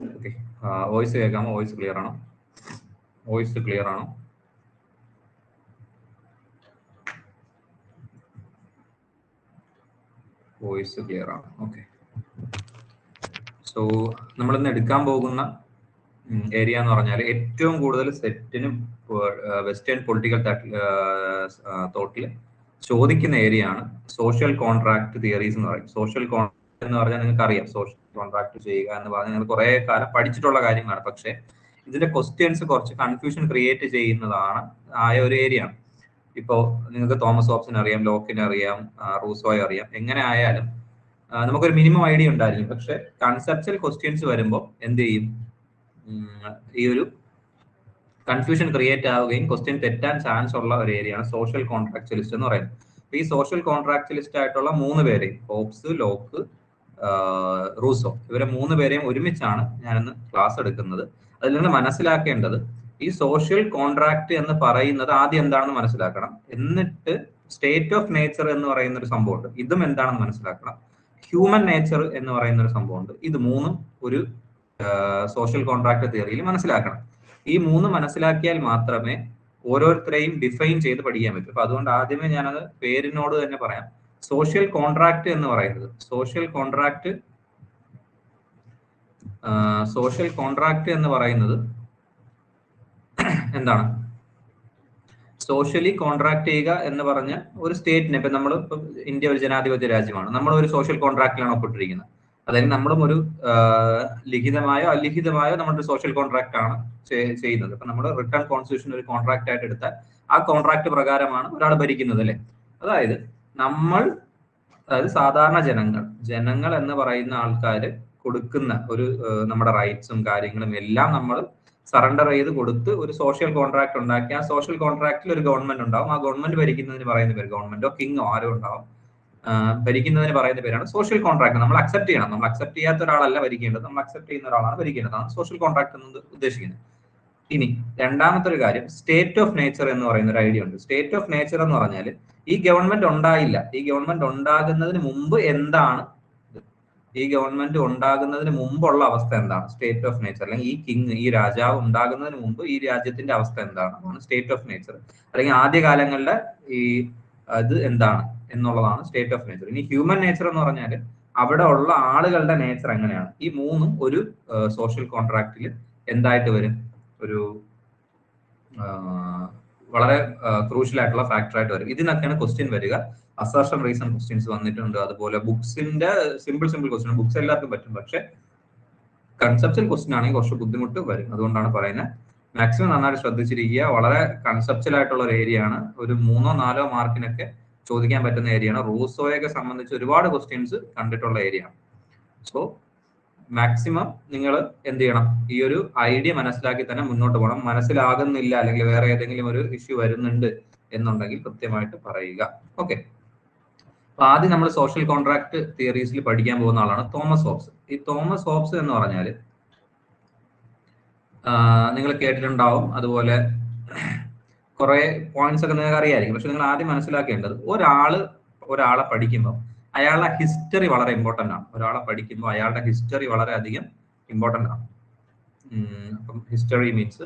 Okay, voice കേൾക്കാമോ? Voice clear ആണോ? Voice clear ആണോ? വോയിസ് ക്ലിയർ ആണ്. ഓക്കെ. സോ നമ്മളിന്ന് എടുക്കാൻ പോകുന്ന ഏരിയ എന്ന് പറഞ്ഞാൽ ഏറ്റവും കൂടുതൽ സെറ്റിനും വെസ്റ്റേൺ പൊളിറ്റിക്കൽ തോട്ടിൽ ചോദിക്കുന്ന ഏരിയ ആണ് സോഷ്യൽ കോൺട്രാക്ട് തിയറീസ് എന്ന് പറയും. സോഷ്യൽ കോൺട്രാക്ട് എന്ന് പറഞ്ഞാൽ നിങ്ങൾക്ക് അറിയാം, സോഷ്യൽ കോൺട്രാക്ട് ചെയ്യുക എന്ന് പറഞ്ഞാൽ നിങ്ങൾ കുറെ കാലം പഠിച്ചിട്ടുള്ള കാര്യമാണ്. പക്ഷെ ഇതിന്റെ ക്വസ്റ്റ്യൻസ് കുറച്ച് കൺഫ്യൂഷൻ ക്രിയേറ്റ് ചെയ്യുന്നതാണ് ആയ ഒരു ഏരിയ ആണ്. ഇപ്പോ നിങ്ങൾക്ക് തോമസ് ഹോബ്സിനെ അറിയാം, ലോക്കിനെ അറിയാം, റൂസോയെ അറിയാം. എങ്ങനെ ആയാലും നമുക്കൊരു മിനിമം ഐഡിയ ഉണ്ടായിരിക്കും. പക്ഷെ കൺസെപ്ച്വൽ ക്വസ്റ്റ്യൻസ് വരുമ്പോൾ എന്ത് ചെയ്യും, ഈ ഒരു കൺഫ്യൂഷൻ ക്രിയേറ്റ് ആവുകയും ക്വസ്റ്റ്യൻ തെറ്റാൻ ചാൻസ് ഉള്ള ഒരു ഏരിയയാണ് സോഷ്യൽ കോൺട്രാക്ച്വലിസ്റ്റ് എന്ന് പറയുന്നത്. ഈ സോഷ്യൽ കോൺട്രാക്ച്വലിസ്റ്റ് ആയിട്ടുള്ള 3 പേരെയും, ഹോബ്സ്, ലോക്ക്, റൂസോ, ഇവരെ 3 പേരെയും ഒരുമിച്ചാണ് ഞാനിന്ന് ക്ലാസ് എടുക്കുന്നത്. അതിൽ നിങ്ങൾ മനസ്സിലാക്കേണ്ടത് ഈ സോഷ്യൽ കോൺട്രാക്ട് എന്ന് പറയുന്നത് ആദ്യം എന്താണെന്ന് മനസ്സിലാക്കണം. എന്നിട്ട് സ്റ്റേറ്റ് ഓഫ് നേച്ചർ എന്ന് പറയുന്ന ഒരു സംഭവമുണ്ട്, ഇതും എന്താണെന്ന് മനസ്സിലാക്കണം. ഹ്യൂമൻ നേച്ചർ എന്ന് പറയുന്ന ഒരു സംഭവമുണ്ട്. ഇത് മൂന്നും ഒരു സോഷ്യൽ കോൺട്രാക്ട് തിയറിയിൽ മനസ്സിലാക്കണം. ഈ 3 മനസ്സിലാക്കിയാൽ മാത്രമേ ഓരോരുത്തരെയും ഡിഫൈൻ ചെയ്ത് പഠിക്കാൻ പറ്റൂ. അപ്പൊ അതുകൊണ്ട് ആദ്യമേ ഞാനത് പേരിനോട് തന്നെ പറയാം. സോഷ്യൽ കോൺട്രാക്ട് എന്ന് പറയുന്നത് എന്ന് പറയുന്നത് എന്താണ്? സോഷ്യലി കോൺട്രാക്ട് ചെയ്യുക എന്ന് പറഞ്ഞ ഒരു സ്റ്റേറ്റിനെ, ഇപ്പൊ നമ്മൾ ഇന്ത്യ ഒരു ജനാധിപത്യ രാജ്യമാണ്, നമ്മൾ ഒരു സോഷ്യൽ കോൺട്രാക്റ്റിലാണ് ഒപ്പിട്ടിരിക്കുന്നത്. അതായത് നമ്മളും ഒരു ലിഖിതമായോ അലിഖിതമായോ നമ്മളൊരു സോഷ്യൽ കോൺട്രാക്ട് ആണ് ചെയ്യുന്നത്. ഇപ്പൊ നമ്മൾ റിട്ടേൺ കോൺസ്റ്റിറ്റ്യൂഷൻ ഒരു കോൺട്രാക്ട് ആയിട്ട് എടുത്താൽ ആ കോൺട്രാക്ട് പ്രകാരമാണ് ഒരാൾ ഭരിക്കുന്നത്, അല്ലെ? അതായത് സാധാരണ ജനങ്ങൾ എന്ന് പറയുന്ന ആൾക്കാര് കൊടുക്കുന്ന ഒരു നമ്മുടെ റൈറ്റ്സും കാര്യങ്ങളും എല്ലാം നമ്മൾ സറണ്ടർ ചെയ്ത് കൊടുത്ത് ഒരു സോഷ്യൽ കോൺട്രാക്ട് ഉണ്ടാക്കി ആ സോഷ്യൽ കോൺട്രാക്റ്റിൽ ഒരു ഗവൺമെന്റ് ഉണ്ടാവും. ആ ഗവൺമെന്റ് ഭരിക്കുന്നതിന് പറയുന്ന പേര്, ഗവൺമെന്റോ കിങ്ങോ ആരോ ഉണ്ടാവും, ഭരിക്കുന്നതിന് പറയുന്ന പേരാണ് സോഷ്യൽ കോൺട്രാക്ട്. നമ്മൾ അക്സെപ്റ്റ് ചെയ്യണം. നമ്മൾ അക്സെപ്റ്റ് ചെയ്യാത്ത ഒരാളല്ല ഭരിക്കേണ്ടത്, നമ്മൾ അക്സെപ്റ്റ് ചെയ്യുന്ന ഒരാളാണ് ഭരിക്കേണ്ടത്. അതാണ് സോഷ്യൽ കോൺട്രാക്ട് എന്ന് ഉദ്ദേശിക്കുന്നത്. ഇനി രണ്ടാമത്തെ ഒരു കാര്യം, സ്റ്റേറ്റ് ഓഫ് നേച്ചർ എന്ന് പറയുന്ന ഒരു ഐഡിയ ഉണ്ട്. സ്റ്റേറ്റ് ഓഫ് നേച്ചർ എന്ന് പറഞ്ഞാൽ ഈ ഗവൺമെന്റ് ഉണ്ടായില്ല, ഈ ഗവൺമെന്റ് ഉണ്ടാകുന്നതിന് മുമ്പ് എന്താണ്, ഈ ഗവൺമെന്റ് ഉണ്ടാകുന്നതിന് മുമ്പുള്ള അവസ്ഥ എന്താണ്, സ്റ്റേറ്റ് ഓഫ് നേച്ചർ. അല്ലെങ്കിൽ ഈ കിങ്, ഈ രാജാവ് ഉണ്ടാകുന്നതിന് മുമ്പ് ഈ രാജ്യത്തിന്റെ അവസ്ഥ എന്താണ്, അതാണ് സ്റ്റേറ്റ് ഓഫ് നേച്ചർ. അല്ലെങ്കിൽ ആദ്യകാലങ്ങളിലെ ഈ അത് എന്താണ് എന്നുള്ളതാണ് സ്റ്റേറ്റ് ഓഫ് നേച്ചർ. ഇനി ഹ്യൂമൻ നേച്ചർ എന്ന് പറഞ്ഞാൽ അവിടെ ഉള്ള ആളുകളുടെ നേച്ചർ എങ്ങനെയാണ്. ഈ മൂന്നും ഒരു സോഷ്യൽ കോൺട്രാക്റ്റിൽ എന്തായിട്ട് വരും, ഒരു വളരെ ക്രൂഷ്യൽ ആയിട്ടുള്ള ഫാക്ടർ ആയിട്ട് വരും. ഇതിനൊക്കെയാണ് ക്വസ്റ്റ്യൻ വരിക. അസർഷൻ റീസൺ ക്വസ്റ്റ്യൻസ് വന്നിട്ടുണ്ട്. അതുപോലെ ബുക്സിന്റെ സിമ്പിൾ ക്വസ്റ്റ്യൻ, ബുക്സ് എല്ലാവർക്കും പറ്റും. പക്ഷെ കൺസെപ്ച്വൽ ക്വസ്റ്റ്യൻ ആണെങ്കിൽ കുറച്ച് ബുദ്ധിമുട്ട് വരും. അതുകൊണ്ടാണ് പറയുന്നത് മാക്സിമം നന്നായിട്ട് ശ്രദ്ധിച്ചിരിക്കുക. വളരെ കൺസെപ്ച്വൽ ആയിട്ടുള്ള ഒരു ഏരിയ ആണ്. ഒരു 3-4 മാർക്കിനൊക്കെ ചോദിക്കാൻ പറ്റുന്ന ഏരിയ ആണ്. റൂസോയൊക്കെ സംബന്ധിച്ച് ഒരുപാട് ക്വസ്റ്റ്യൻസ് കണ്ടിട്ടുള്ള ഏരിയ ആണ്. സോ മാക്സിമം നിങ്ങൾ എന്ത് ചെയ്യണം, ഈ ഒരു ഐഡിയ മനസ്സിലാക്കി തന്നെ മുന്നോട്ട് പോകണം. മനസ്സിലാകുന്നില്ല അല്ലെങ്കിൽ വേറെ ഏതെങ്കിലും ഒരു ഇഷ്യൂ വരുന്നുണ്ട് എന്നുണ്ടെങ്കിൽ കൃത്യമായിട്ട് പറയുക. ഓക്കെ. അപ്പൊ ആദ്യം നമ്മൾ സോഷ്യൽ കോൺട്രാക്ട് തിയറീസിൽ പഠിക്കാൻ പോകുന്ന ആളാണ് തോമസ് ഹോബ്സ്. ഈ തോമസ് ഹോബ്സ് എന്ന് പറഞ്ഞാൽ നിങ്ങൾ കേട്ടിട്ടുണ്ടാവും. അതുപോലെ കുറെ പോയിന്റ്സ് ഒക്കെ നിങ്ങൾക്ക് അറിയാമായിരിക്കും. പക്ഷെ നിങ്ങൾ ആദ്യം മനസ്സിലാക്കേണ്ടത്, ഒരാളെ പഠിക്കുമ്പോൾ അയാളുടെ ഹിസ്റ്ററി വളരെ ഇമ്പോർട്ടന്റ് ആണ്. ഒരാളെ പഠിക്കുമ്പോൾ അയാളുടെ ഹിസ്റ്ററി വളരെ അധികം ഇമ്പോർട്ടന്റ് ആണ്. അപ്പം ഹിസ്റ്ററി മീൻസ്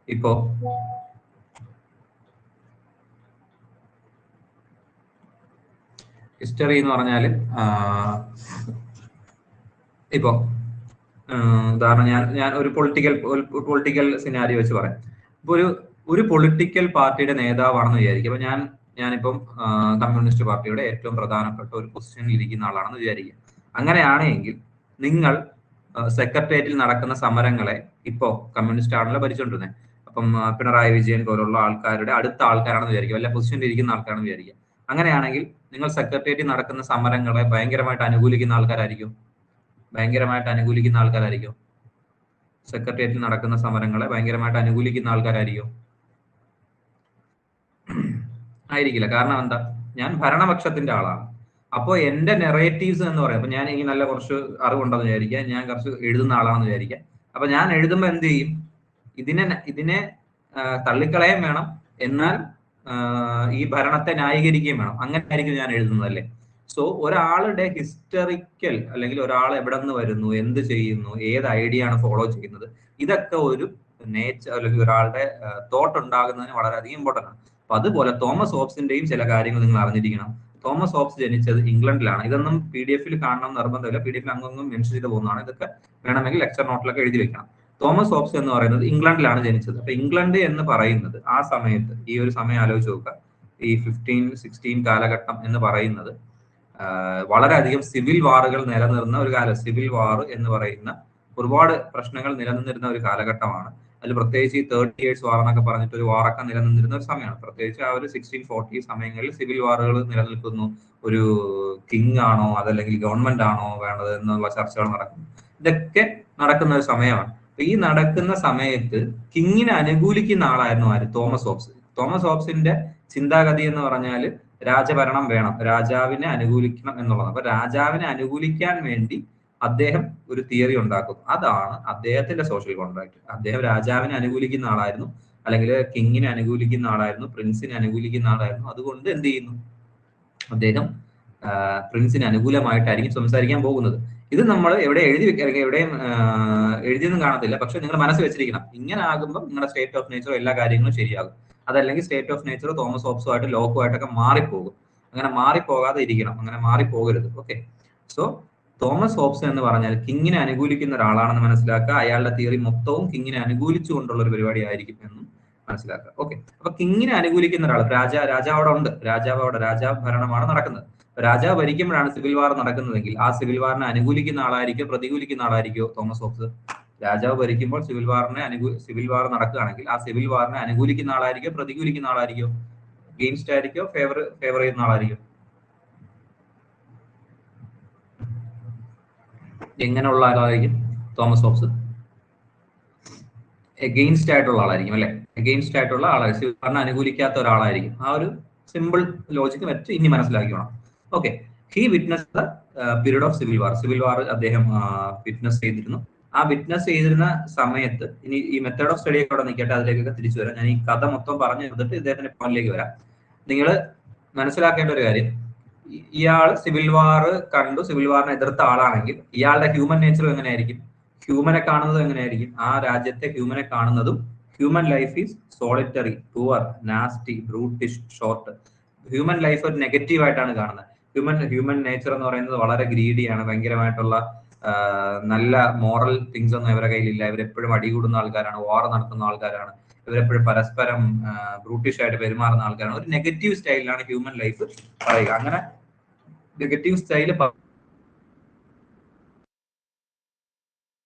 ഇപ്പോ ഹിസ്റ്ററി എന്ന് പറഞ്ഞാൽ ഇപ്പോ ഉദാഹരണം ഞാൻ ഒരു പൊളിറ്റിക്കൽ സിനാരിയോ വെച്ച് പറയാം. ഇപ്പൊ ഒരു പൊളിറ്റിക്കൽ പാർട്ടിയുടെ നേതാവാണെന്ന് വിചാരിക്കും. അപ്പൊ ഞാനിപ്പം കമ്മ്യൂണിസ്റ്റ് പാർട്ടിയുടെ ഏറ്റവും പ്രധാനപ്പെട്ട ഒരു പൊസിഷനിൽ ഇരിക്കുന്ന ആളാണെന്ന് വിചാരിക്കുക. അങ്ങനെയാണെങ്കിൽ നിങ്ങൾ സെക്രട്ടേറിയറ്റിൽ നടക്കുന്ന സമരങ്ങളെ, ഇപ്പോ കമ്മ്യൂണിസ്റ്റ് ആണല്ലോ ഭരിച്ചുകൊണ്ടിരുന്നത്, അപ്പം പിണറായി വിജയൻ പോലുള്ള ആൾക്കാരുടെ അടുത്ത ആൾക്കാരാണെന്ന് വിചാരിക്കുക, വല്ല പൊസിഷനിൽ ഇരിക്കുന്ന ആൾക്കാരാണെന്ന് വിചാരിക്കുക. അങ്ങനെയാണെങ്കിൽ നിങ്ങൾ സെക്രട്ടേറിയറ്റിൽ നടക്കുന്ന സമരങ്ങളെ ഭയങ്കരമായിട്ട് അനുകൂലിക്കുന്ന ആൾക്കാരായിരിക്കും. സെക്രട്ടേറിയറ്റിൽ നടക്കുന്ന സമരങ്ങളെ ഭയങ്കരമായിട്ട് അനുകൂലിക്കുന്ന ആൾക്കാരായിരിക്കും? ആയിരിക്കില്ല. കാരണം എന്താ, ഞാൻ ഭരണപക്ഷത്തിന്റെ ആളാണ്. അപ്പോൾ എന്റെ നെറേറ്റീവ്സ് എന്ന് പറയാം, അപ്പൊ ഞാൻ ഈ നല്ല കുറച്ച് അറിവുണ്ടെന്ന് വിചാരിക്കുക, ഞാൻ കുറച്ച് എഴുതുന്ന ആളാണെന്ന് വിചാരിക്കുക. അപ്പൊ ഞാൻ എഴുതുമ്പോൾ എന്ത് ചെയ്യും, ഇതിനെ തള്ളിക്കളയാൻ വേണം, എന്നാൽ ഈ ഭരണത്തെ ന്യായീകരിക്കുകയും വേണം. അങ്ങനെ ആയിരിക്കും ഞാൻ എഴുതുന്നത്, അല്ലേ? സോ ഒരാളുടെ ഹിസ്റ്ററിക്കൽ അല്ലെങ്കിൽ ഒരാൾ എവിടെ നിന്ന് വരുന്നു, എന്ത് ചെയ്യുന്നു, ഏത് ഐഡിയ ആണ് ഫോളോ ചെയ്യുന്നത്, ഇതൊക്കെ ഒരു നേച്ചർ അല്ലെങ്കിൽ ഒരാളുടെ തോട്ട് ഉണ്ടാകുന്നതിന് വളരെയധികം ഇമ്പോർട്ടൻ്റ് ആണ്. അപ്പൊ അതുപോലെ തോമസ് ഹോബ്സിന്റെയും ചില കാര്യങ്ങൾ നിങ്ങൾ അറിഞ്ഞിരിക്കണം. തോമസ് ഹോബ്സ് ജനിച്ചത് ഇംഗ്ലണ്ടിലാണ്. ഇതൊന്നും PDF കാണണം നിർബന്ധമില്ല, PDF അങ്ങൊന്നും മെൻഷൻ ചെയ്ത് പോകുന്നതാണ്. ഇതൊക്കെ വേണമെങ്കിൽ ലെക്ചർ നോട്ടിലൊക്കെ എഴുതി വെക്കണം. തോമസ് ഹോബ്സ് എന്ന് പറയുന്നത് ഇംഗ്ലണ്ടിലാണ് ജനിച്ചത്. അപ്പൊ ഇംഗ്ലണ്ട് എന്ന് പറയുന്നത് ആ സമയത്ത്, ഈ ഒരു സമയം ആലോചിച്ച് നോക്കുക, ഈ 1516 കാലഘട്ടം എന്ന് പറയുന്നത് വളരെയധികം സിവിൽ വാറുകൾ നിലനിർന്ന ഒരു കാലം. സിവിൽ വാർ എന്ന് പറയുന്ന ഒരുപാട് പ്രശ്നങ്ങൾ നിലനിന്നിരുന്ന ഒരു കാലഘട്ടമാണ്. അതിൽ പ്രത്യേകിച്ച് ഈ 30 years വാർ എന്നൊക്കെ പറഞ്ഞിട്ട് ഒരു വാറൊക്കെ നിലനിന്നിരുന്ന ഒരു സമയമാണ്. പ്രത്യേകിച്ച് ആ ഒരു 1640 സമയങ്ങളിൽ സിവിൽ വാറുകൾ നിലനിൽക്കുന്നു. ഒരു കിങ് ആണോ അതല്ലെങ്കിൽ ഗവൺമെന്റ് ആണോ വേണ്ടത് എന്നുള്ള ചർച്ചകൾ നടക്കുന്നു. ഇതൊക്കെ നടക്കുന്ന ഒരു സമയമാണ്. അപ്പൊ ഈ നടക്കുന്ന സമയത്ത് കിങ്ങിനെ അനുകൂലിക്കുന്ന ആളായിരുന്നു ആര്? Thomas Hobbes. തോമസ് ഹോബ്സിന്റെ ചിന്താഗതി എന്ന് പറഞ്ഞാൽ രാജഭരണം വേണം, രാജാവിനെ അനുകൂലിക്കണം എന്നുള്ളതാണ്. അപ്പൊ രാജാവിനെ അനുകൂലിക്കാൻ വേണ്ടി അദ്ദേഹം ഒരു തിയറി ഉണ്ടാക്കും. അതാണ് അദ്ദേഹത്തിന്റെ സോഷ്യൽ കോൺട്രാക്ട്. അദ്ദേഹം രാജാവിനെ അനുകൂലിക്കുന്ന ആളായിരുന്നു, അല്ലെങ്കിൽ കിങ്ങിനെ അനുകൂലിക്കുന്ന ആളായിരുന്നു, പ്രിൻസിനെ അനുകൂലിക്കുന്ന ആളായിരുന്നു. അതുകൊണ്ട് എന്ത് ചെയ്യുന്നു, അദ്ദേഹം പ്രിൻസിന് അനുകൂലമായിട്ടായിരിക്കും സംസാരിക്കാൻ പോകുന്നത്. ഇത് നമ്മൾ എവിടെ എഴുതി വെക്കുക, എവിടെയും എഴുതിയൊന്നും കാണത്തില്ല. പക്ഷെ നിങ്ങൾ മനസ്സിൽ വെച്ചിരിക്കണം, ഇങ്ങനെ ആകുമ്പോൾ നിങ്ങളുടെ സ്റ്റേറ്റ് ഓഫ് നേച്ചർ എല്ലാ കാര്യങ്ങളും ശരിയാകും. അതല്ലെങ്കിൽ സ്റ്റേറ്റ് ഓഫ് നേച്ചർ തോമസ് ഹോബ്സുമായിട്ട് ലോക്കുമായിട്ടൊക്കെ മാറിപ്പോകും. അങ്ങനെ മാറിപ്പോകാതെ ഇരിക്കണം, അങ്ങനെ മാറിപ്പോകരുത്. ഓക്കെ. സോ തോമസ് ഹോബ്സ് എന്ന് പറഞ്ഞാൽ കിങ്ങിനെ അനുകൂലിക്കുന്ന ഒരാളാണെന്ന് മനസ്സിലാക്കുക. അയാളുടെ തിയറി മൊത്തവും കിങ്ങിനെ അനുകൂലിച്ചുകൊണ്ടുള്ള ഒരു പരിപാടി ആയിരിക്കും എന്നും മനസ്സിലാക്കുക. ഓക്കെ. അപ്പൊ കിങ്ങിനെ അനുകൂലിക്കുന്ന ഒരാൾ, രാജാവ് അവിടെ ഉണ്ട്, രാജാവ് ഭരണമാണ് നടക്കുന്നത്. രാജാവ് ഭരിക്കുമ്പോഴാണ് സിവിൽ വാർ നടക്കുന്നതെങ്കിൽ ആ സിവിൽ വാറിനെ അനുകൂലിക്കുന്ന ആളായിരിക്കോ പ്രതികൂലിക്കുന്ന ആളായിരിക്കോ തോമസ് ഹോബ്സ്? രാജാവ് ഭരിക്കുമ്പോൾ സിവിൽ വാർ നടക്കുകയാണെങ്കിൽ ആ സിവിൽ വാറിനെ അനുകൂലിക്കുന്ന ആളായിരിക്കോ പ്രതികൂലിക്കുന്ന ആളായിരിക്കോ? അഗെയിൻസ്റ്റ് ആയിരിക്കോ ഫേവർ ചെയ്യുന്ന ആളായിരിക്കോ? എങ്ങനെയുള്ള ആളായിരിക്കും തോമസ് ഹോബ്സ്? എഗെയിൻസ്റ്റ് ആയിട്ടുള്ള ആളായിരിക്കും അല്ലെ? എഗെയിൻസ്റ്റ് ആയിട്ടുള്ള ആളായിരിക്കും, സിവിൽ വാറിനെ അനുകൂലിക്കാത്ത ഒരാളായിരിക്കും. ആ ഒരു സിമ്പിൾ ലോജിക്ക് വെച്ച് ഇനി മനസ്സിലാക്കിക്കണം. Okay. He witness the period of civil war. Civil war അദ്ദേഹം വിറ്റ്നസ് ചെയ്തിരുന്നു. ആ വിറ്റ്നസ് ചെയ്തിരുന്ന സമയത്ത്, ഇനി ഈ മെത്തേഡ് ഓഫ് സ്റ്റഡി ഒക്കെ അവിടെ നിൽക്കട്ടെ, അതിലേക്കൊക്കെ തിരിച്ചു വരാം. ഞാൻ ഈ കഥ മൊത്തം പറഞ്ഞു തന്നിട്ട് ഇദ്ദേഹത്തിന്റെ പോയിന്റിലേക്ക് വരാം. നിങ്ങൾ മനസ്സിലാക്കേണ്ട ഒരു കാര്യം, ഇയാൾ സിവിൽ വാർ കണ്ടു, സിവിൽ വാറിനെ എതിർത്ത ആളാണെങ്കിൽ ഇയാളുടെ ഹ്യൂമൻ നേച്ചറും എങ്ങനെയായിരിക്കും? ഹ്യൂമനെ കാണുന്നതും എങ്ങനെയായിരിക്കും? ആ രാജ്യത്തെ ഹ്യൂമനെ കാണുന്നതും human life is solitary, poor, nasty, brutish, short. Human life ഒരു നെഗറ്റീവ് ആയിട്ടാണ് കാണുന്നത്. ഹ്യൂമൻ നേച്ചർ എന്ന് പറയുന്നത് വളരെ ഗ്രീഡിയാണ്, ഭയങ്കരമായിട്ടുള്ള നല്ല മോറൽ തിങ്സ് ഒന്നും ഇവരുടെ കയ്യിലില്ല. ഇവരെപ്പോഴും അടികൂടുന്ന ആൾക്കാരാണ്, വാർ നടത്തുന്ന ആൾക്കാരാണ്, ഇവരെപ്പോഴും പരസ്പരം ബ്രൂട്ടിഷ് ആയിട്ട് പെരുമാറുന്ന ആൾക്കാരാണ്. ഒരു നെഗറ്റീവ് സ്റ്റൈലിലാണ് ഹ്യൂമൻ ലൈഫ് പറയുക. അങ്ങനെ നെഗറ്റീവ് സ്റ്റൈല്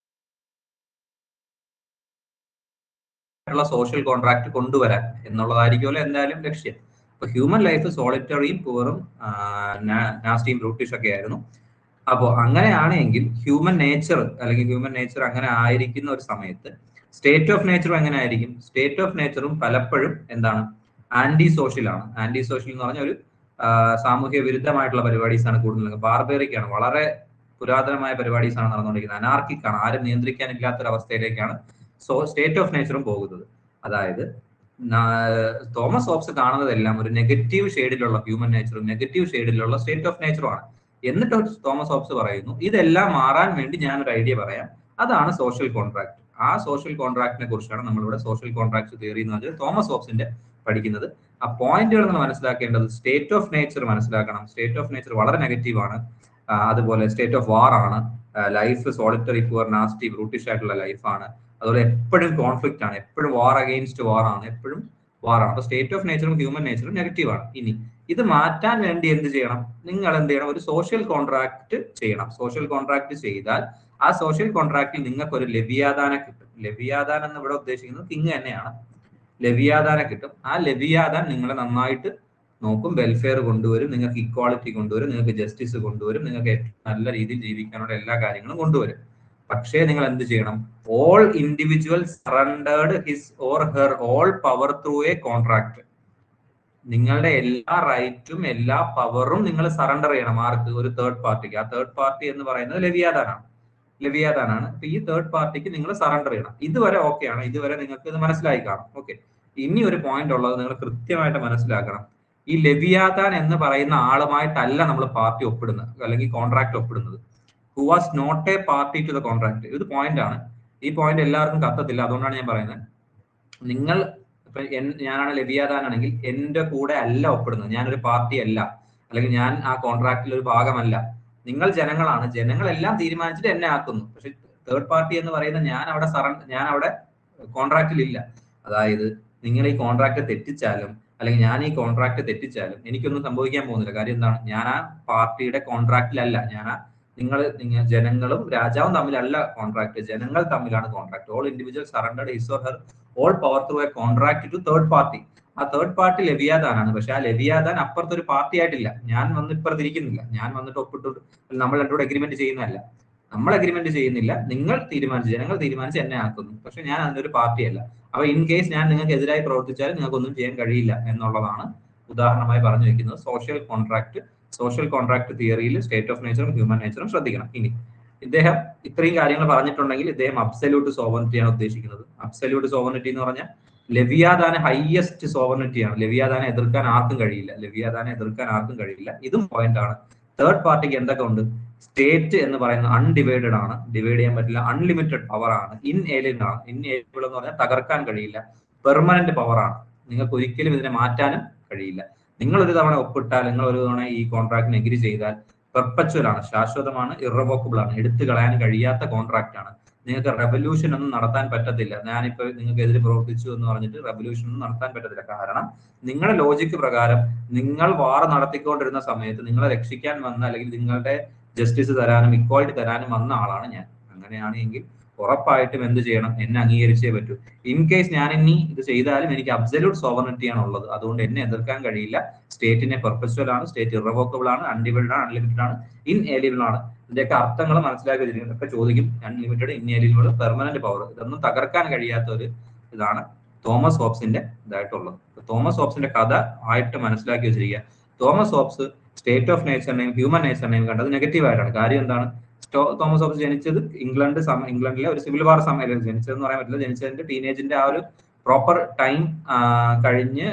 സോഷ്യൽ കോൺട്രാക്ട് കൊണ്ടുവരാൻ എന്നുള്ളതായിരിക്കുമല്ലോ എന്തായാലും ലക്ഷ്യം. അപ്പൊ ഹ്യൂമൻ ലൈഫ് സോളിറ്ററിയും പുവറും നാസ്റ്റിയും ബ്രൂട്ടിഷ് ഒക്കെ ആയിരുന്നു. അപ്പോൾ അങ്ങനെയാണെങ്കിൽ ഹ്യൂമൻ നേച്ചർ അങ്ങനെ ആയിരിക്കുന്ന ഒരു സമയത്ത് സ്റ്റേറ്റ് ഓഫ് നേച്ചറും എങ്ങനെ ആയിരിക്കും? സ്റ്റേറ്റ് ഓഫ് നേച്ചറും പലപ്പോഴും എന്താണ്? ആന്റി സോഷ്യലാണ്. ആന്റി സോഷ്യൽ എന്ന് പറഞ്ഞാൽ ഒരു സാമൂഹ്യ വിരുദ്ധമായിട്ടുള്ള പരിപാടീസ് ആണ് കൂടുതൽ. ബാർബേറിക് ആണ്, വളരെ പുരാതനമായ പരിപാടീസ് ആണ് നടന്നുകൊണ്ടിരിക്കുന്നത്. അനാർക്കിക് ആണ്, ആരും നിയന്ത്രിക്കാനില്ലാത്തൊരവസ്ഥയിലേക്കാണ് സ്റ്റേറ്റ് ഓഫ് നേച്ചറും പോകുന്നത്. അതായത് തോമസ് ഹോബ്സ് കാണുന്നതെല്ലാം ഒരു നെഗറ്റീവ് ഷെയ്ഡിലുള്ള ഹ്യൂമൻ നേച്ചറും നെഗറ്റീവ് ഷെയ്ഡിലുള്ള സ്റ്റേറ്റ് ഓഫ് നേച്ചറുമാണ്. എന്നിട്ട് തോമസ് ഹോബ്സ് പറയുന്നു, ഇതെല്ലാം മാറാൻ വേണ്ടി ഞാനൊരു ഐഡിയ പറയാം, അതാണ് സോഷ്യൽ കോൺട്രാക്ട്. ആ സോഷ്യൽ കോൺട്രാക്ടിനെ കുറിച്ചാണ് നമ്മളിവിടെ സോഷ്യൽ കോൺട്രാക്ട് തിയറി എന്ന് പറഞ്ഞാൽ തോമസ് ഹോബ്സിന്റെ പഠിക്കുന്നത്. ആ പോയിന്റുകൾ നമ്മൾ മനസ്സിലാക്കേണ്ടത്, സ്റ്റേറ്റ് ഓഫ് നേച്ചർ മനസ്സിലാക്കണം. സ്റ്റേറ്റ് ഓഫ് നേച്ചർ വളരെ നെഗറ്റീവ് ആണ്. അതുപോലെ സ്റ്റേറ്റ് ഓഫ് വാർ ആണ്. ലൈഫ് സോളിറ്ററി, പുവർ, നാസ്റ്റി, ബ്രൂട്ടിഷ് ആയിട്ടുള്ള ലൈഫാണ്. അതുപോലെ എപ്പോഴും കോൺഫ്ലിക്റ്റ് ആണ്, എപ്പോഴും വാർ അഗെയിൻസ്റ്റ് വാർ ആണ്, എപ്പോഴും വാറാണ്. അപ്പൊ സ്റ്റേറ്റ് ഓഫ് നേച്ചറും ഹ്യൂമൻ നേച്ചറും നെഗറ്റീവ് ആണ്. ഇനി ഇത് മാറ്റാൻ വേണ്ടി എന്ത് ചെയ്യണം? നിങ്ങൾ എന്ത് ചെയ്യണം? ഒരു സോഷ്യൽ കോൺട്രാക്ട് ചെയ്യണം. സോഷ്യൽ കോൺട്രാക്ട് ചെയ്താൽ ആ സോഷ്യൽ കോൺട്രാക്റ്റിൽ നിങ്ങൾക്ക് ഒരു ലവിയാദാനെ കിട്ടും. ലവിയാദാൻ എന്ന് ഇവിടെ ഉദ്ദേശിക്കുന്നത് കിങ് തന്നെയാണ്. ലവിയാദാനെ കിട്ടും. ആ ലവിയാദാൻ നിങ്ങളെ നന്നായിട്ട് നോക്കും, വെൽഫെയർ കൊണ്ടുവരും, നിങ്ങൾക്ക് ഇക്വാളിറ്റി കൊണ്ടുവരും, നിങ്ങൾക്ക് ജസ്റ്റിസ് കൊണ്ടുവരും, നിങ്ങൾക്ക് ഏറ്റവും നല്ല രീതിയിൽ ജീവിക്കാനുള്ള എല്ലാ കാര്യങ്ങളും കൊണ്ടുവരും. പക്ഷേ നിങ്ങൾ എന്ത് ചെയ്യണം? All individual surrendered his or her all power through a contract. നിങ്ങളുടെ എല്ലാ റൈറ്റും എല്ലാ പവറും നിങ്ങൾ സറണ്ടർ ചെയ്യണം. ആർക്ക്? ഒരു തേർഡ് പാർട്ടിക്ക്. ആ തേർഡ് പാർട്ടി എന്ന് പറയുന്നത് ലവിയാദാനാണ്. അപ്പൊ ഈ തേർഡ് പാർട്ടിക്ക് നിങ്ങൾ സറണ്ടർ ചെയ്യണം. ഇതുവരെ ഓക്കെയാണ്, ഇതുവരെ നിങ്ങൾക്ക് ഇത് മനസ്സിലായി കാണും. ഓക്കെ. ഇനി ഒരു പോയിന്റ് ഉള്ളത് നിങ്ങൾ കൃത്യമായിട്ട് മനസ്സിലാക്കണം. ഈ ലെവിയാതാൻ എന്ന് പറയുന്ന ആളുമായിട്ടല്ല നമ്മൾ പാർട്ടി ഒപ്പിടുന്നത് അല്ലെങ്കിൽ കോൺട്രാക്ട് ഒപ്പിടുന്നത്. Who was not a party to the contract. ഇത് പോയിന്റ് ആണ്. ഈ പോയിന്റ് എല്ലാവർക്കും കത്തത്തില്ല. അതുകൊണ്ടാണ് ഞാൻ പറയുന്നത്, നിങ്ങൾ ഇപ്പൊ ഞാനാണ് ലെവിയാതാൻ ആണെങ്കിൽ എന്റെ കൂടെ അല്ല ഒപ്പിടുന്നത്, ഞാനൊരു പാർട്ടി അല്ല, അല്ലെങ്കിൽ ഞാൻ ആ കോൺട്രാക്റ്റിൽ ഒരു ഭാഗമല്ല. നിങ്ങൾ ജനങ്ങളാണ്, ജനങ്ങളെല്ലാം തീരുമാനിച്ചിട്ട് എന്നെ ആക്കുന്നു. പക്ഷെ തേർഡ് പാർട്ടി എന്ന് പറയുന്ന ഞാൻ അവിടെ കോൺട്രാക്റ്റിൽ ഇല്ല. അതായത് നിങ്ങൾ ഈ കോൺട്രാക്ട് തെറ്റിച്ചാലും അല്ലെങ്കിൽ ഞാൻ ഈ കോൺട്രാക്ട് തെറ്റിച്ചാലും എനിക്കൊന്നും സംഭവിക്കാൻ പോകുന്നില്ല. കാര്യം എന്താണ്, ഞാൻ ആ പാർട്ടിയുടെ കോൺട്രാക്റ്റിലല്ല. നിങ്ങൾ ജനങ്ങളും രാജാവും തമ്മിലല്ല കോൺട്രാക്ട്, ജനങ്ങൾ തമ്മിലാണ് contract. All individual surrendered his or her all power through a contract to third party. ആ തേർഡ് പാർട്ടി ലെവിയാതാനാണ്. പക്ഷെ ആ ലെവിയാതാൻ അപ്പുറത്തൊരു പാർട്ടി ആയിട്ടില്ല. ഞാൻ വന്ന് ഇപ്പുറത്തിരിക്കുന്നില്ല, ഞാൻ വന്നിട്ട് ഒപ്പിട്ട് നമ്മൾ രണ്ടുകൂടെ അഗ്രിമെന്റ് ചെയ്യുന്നതല്ല. നമ്മൾ അഗ്രിമെന്റ് ചെയ്യുന്നില്ല, നിങ്ങൾ ജനങ്ങൾ തീരുമാനിച്ച് എന്നെ ആക്കുന്നു. പക്ഷെ ഞാൻ അതിന്റെ ഒരു പാർട്ടിയല്ല. അപ്പൊ ഇൻ കേസ് ഞാൻ നിങ്ങൾക്ക് എതിരായി പ്രവർത്തിച്ചാലും നിങ്ങൾക്കൊന്നും ചെയ്യാൻ കഴിയില്ല എന്നുള്ളതാണ് ഉദാഹരണമായി പറഞ്ഞു വെക്കുന്നത്. സോഷ്യൽ കോൺട്രാക്ട് തിയറിയിൽ സ്റ്റേറ്റ് ഓഫ് നേച്ചറും ഹ്യൂമൻ നേച്ചറും ശ്രദ്ധിക്കണം. ഇനി ഇദ്ദേഹം ഇത്രയും കാര്യങ്ങൾ പറഞ്ഞിട്ടുണ്ടെങ്കിൽ ഇദ്ദേഹം അബ്സല്യൂട്ട് സോവറിറ്റിയാണ് ഉദ്ദേശിക്കുന്നത്. അബ്സല്യൂട്ട് സോവറിറ്റി എന്ന് പറഞ്ഞാൽ ലെവിയാതാനെ ഹയസ്റ്റ് സോവറിറ്റിയാണ്. ലെവിയാതാനെ എതിർക്കാൻ ആർക്കും കഴിയില്ല. ഇതും പോയിന്റ് ആണ്. തേർഡ് പാർട്ടിക്ക് എന്തൊക്കെ ഉണ്ട്? സ്റ്റേറ്റ് എന്ന് പറയുന്നത് അൺഡിവൈഡഡ് ആണ്, ഡിവൈഡ് ചെയ്യാൻ പറ്റില്ല. അൺലിമിറ്റഡ് പവർ ആണ്, ഇൻഏലിയബിൾ ആണ്. ഇൻഏലിയബിൾ എന്ന് പറഞ്ഞാൽ തകർക്കാൻ കഴിയില്ല. പെർമനന്റ് പവർ ആണ്, നിങ്ങൾക്ക് ഒരിക്കലും ഇതിനെ മാറ്റാനും കഴിയില്ല. നിങ്ങൾ ഒരു തവണ ഒപ്പിട്ടാൽ, നിങ്ങൾ ഒരു തവണ ഈ കോൺട്രാക്ടിന് എഗ്രി ചെയ്താൽ പെർപ്പച്വൽ ആണ്, ശാശ്വതമാണ്, ഇറവോക്കബിൾ ആണ്, എടുത്തു കളയാൻ കഴിയാത്ത കോൺട്രാക്ട് ആണ്. നിങ്ങൾക്ക് റെവല്യൂഷൻ ഒന്നും നടത്താൻ പറ്റത്തില്ല. ഞാനിപ്പോ നിങ്ങൾക്ക് എതിരെ പ്രവർത്തിച്ചു എന്ന് പറഞ്ഞിട്ട് റെവല്യൂഷൻ ഒന്നും നടത്താൻ പറ്റത്തില്ല. കാരണം നിങ്ങളുടെ ലോജിക്ക് പ്രകാരം നിങ്ങൾ വാർ നടത്തിക്കൊണ്ടിരുന്ന സമയത്ത് നിങ്ങളെ രക്ഷിക്കാൻ വന്ന അല്ലെങ്കിൽ നിങ്ങളുടെ ജസ്റ്റിസ് തരാനും ഇക്വാലിറ്റി തരാനും വന്ന ആളാണ് ഞാൻ. അങ്ങനെയാണെങ്കിൽ ഉറപ്പായിട്ടും എന്ത് ചെയ്യണം? എന്നെ അംഗീകരിച്ചേ പറ്റൂ. ഇൻ കേസ് ഞാൻ ഇനി ഇത് ചെയ്താലും എനിക്ക് അബ്സല്യൂട്ട് സോവറിറ്റി ആണ് ഉള്ളത്. അതുകൊണ്ട് എന്നെ എതിർക്കാൻ കഴിയില്ല. സ്റ്റേറ്റിനെ പെർപ്പച്വൽ ആണ്, സ്റ്റേറ്റ് ഇറവോക്കബിൾ ആണ്, അൺഡിവൈഡഡ് ആണ്, അൺലിമിറ്റഡ് ആണ്, ഇൻഏലിയബിൾ ആണ്. ഇതിന്റെയൊക്കെ അർത്ഥങ്ങൾ മനസ്സിലാക്കി വെച്ചിരിക്കുന്നത്. ഇതൊക്കെ ചോദിക്കും. അൺലിമിറ്റഡ്, ഇൻഏലിയബിൾ, പെർമനന്റ് പവർ, ഇതൊന്നും തകർക്കാൻ കഴിയാത്ത ഒരു ഇതാണ് തോമസ് ഹോബ്സിന്റെ ഇതായിട്ടുള്ളത്. തോമസ് ഹോബ്സിന്റെ കഥ ആയിട്ട് മനസ്സിലാക്കി വെച്ചിരിക്കുക. തോമസ് ഹോബ്സ് സ്റ്റേറ്റ് ഓഫ് നേച്ചറിനെയും ഹ്യൂമൻ നേച്ചറിനെയും കണ്ടത് നെഗറ്റീവ് ആയിട്ടാണ്. കാര്യം എന്താണ്? തോമസ് ഹോബ്സ് ജനിച്ചത് ഇംഗ്ലണ്ടിലെ ഒരു സിവിൽ വാർ സമയത്ത് ജനിച്ചതെന്ന് പറയാൻ പറ്റില്ല. ജനിച്ചതിന്റെ ടീനേജിന്റെ ആ ഒരു പ്രോപ്പർ ടൈം കഴിഞ്ഞ്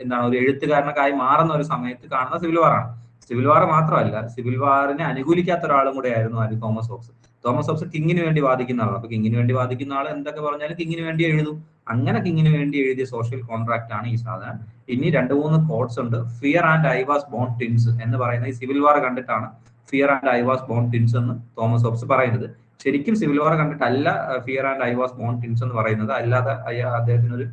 എന്താണ് ഒരു എഴുത്തുകാരനൊക്കെ ആയി മാറുന്ന ഒരു സമയത്ത് കാണുന്ന സിവിൽ വാറാണ്. സിവിൽ വാർ മാത്രമല്ല, സിവിൽ വാറിനെ അനുകൂലിക്കാത്ത ഒരാളും കൂടെ ആയിരുന്നു ആര്? Thomas Hobbes. തോമസ് ഹോബ്സ് കിങ്ങിന് വേണ്ടി വാദിക്കുന്ന ആളാണ്. അപ്പൊ കിങ്ങിന് വേണ്ടി വാദിക്കുന്ന ആൾ എന്തൊക്കെ പറഞ്ഞാലും കിങ്ങിന് വേണ്ടി എഴുതും. അങ്ങനെ കിങ്ങിന് വേണ്ടി എഴുതിയ സോഷ്യൽ കോൺട്രാക്ട് ആണ് ഈ സാധനം. ഇനി 2-3 കോട്ട്സ് ഉണ്ട്. Fear and I was born twins എന്ന് പറയുന്ന ഈ സിവിൽ വാർ കണ്ടിട്ടാണ് fear and I was born twins എന്ന് തോമസ് ഹോബ്സ് പറയുന്നത്. ശരിക്കും സിവിൽ വാർ കണ്ടിട്ടല്ല fear and I was born twins എന്ന് പറയുന്നത്. അല്ലാതെ അദ്ദേഹത്തിന് ഒരു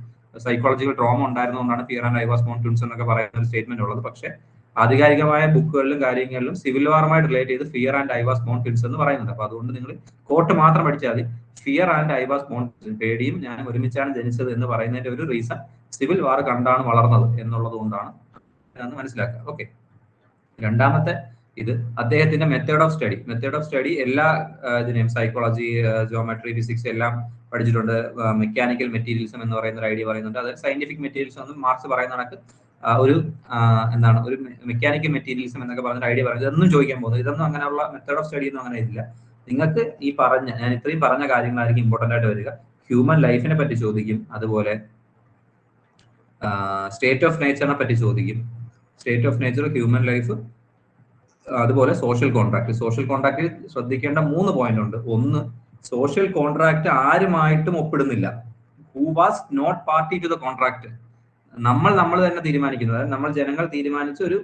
സൈക്കോളജിക്കൽ ട്രോമ ഉണ്ടായിരുന്നുകൊണ്ടാണ് fear and I was born twins എന്നൊക്കെ പറയുന്ന ഒരു സ്റ്റേറ്റ്മെന്റ് ഉള്ളത്. പക്ഷെ ആധികാരികമായ ബുക്കുകളിലും കാര്യങ്ങളിലും സിവിൽ വാറുമായി റിലേറ്റ് ചെയ്ത് fear and I was born twins എന്ന് പറയുന്നുണ്ട്. അപ്പൊ അതുകൊണ്ട് നിങ്ങൾ കോട്ട് മാത്രം പഠിച്ചാൽ മതി. Fear and I was bone, പേടിയും ഞാനും ഒരുമിച്ചാണ് ജനിച്ചത് എന്ന് പറയുന്നതിന്റെ ഒരു റീസൺ സിവിൽ വാർ കണ്ടാണ് വളർന്നത് എന്നുള്ളത് കൊണ്ടാണ് എന്ന് മനസ്സിലാക്കുക. ഓക്കെ, രണ്ടാമത്തെ ഇത് അദ്ദേഹത്തിന്റെ മെത്തേഡ് ഓഫ് സ്റ്റഡി എല്ലാ ഇതിനെയും സൈക്കോളജി, ജോമെട്രി, ഫിസിക്സ് എല്ലാം പഠിച്ചിട്ടുണ്ട്. മെക്കാനിക്കൽ മെറ്റീരിയലിസം എന്ന് പറയുന്ന ഒരു ഐഡിയ പറയുന്നുണ്ട്. അത് സയന്റിഫിക് മെറ്റീരിയലിസം എന്ന് മാർക്സ് പറയുന്ന കണക്ക് ഒരു മെക്കാനിക്കൽ മെറ്റീരിയലിസം എന്നൊക്കെ പറഞ്ഞ ഐഡിയ പറയുന്നത്. ഇതൊന്നും ചോദിക്കാൻ പോകുന്നത്, ഇതൊന്നും അങ്ങനെയുള്ള മെത്തേഡ് ഓഫ് സ്റ്റഡി ഒന്നും അങ്ങനെ ഇല്ല. നിങ്ങൾക്ക് ഈ ഞാൻ ഇത്രയും പറഞ്ഞ കാര്യങ്ങളായിരിക്കും ഇമ്പോർട്ടന്റ് ആയിട്ട് വരിക. ഹ്യൂമൻ ലൈഫിനെ പറ്റി ചോദിക്കും, അതുപോലെ സ്റ്റേറ്റ് ഓഫ് നേച്ചറിനെ പറ്റി ചോദിക്കും. State of nature, human life, അതുപോലെ സോഷ്യൽ കോൺട്രാക്ട് ശ്രദ്ധിക്കേണ്ട 3 പോയിന്റ് ഉണ്ട്. ഒന്ന്, സോഷ്യൽ കോൺട്രാക്ട് ആരുമായിട്ടും ഒപ്പിടുന്നില്ല. Who was not party to the contract. നമ്മൾ തന്നെ തീരുമാനിക്കുന്നത്, നമ്മൾ ജനങ്ങൾ തീരുമാനിച്ച ഒരു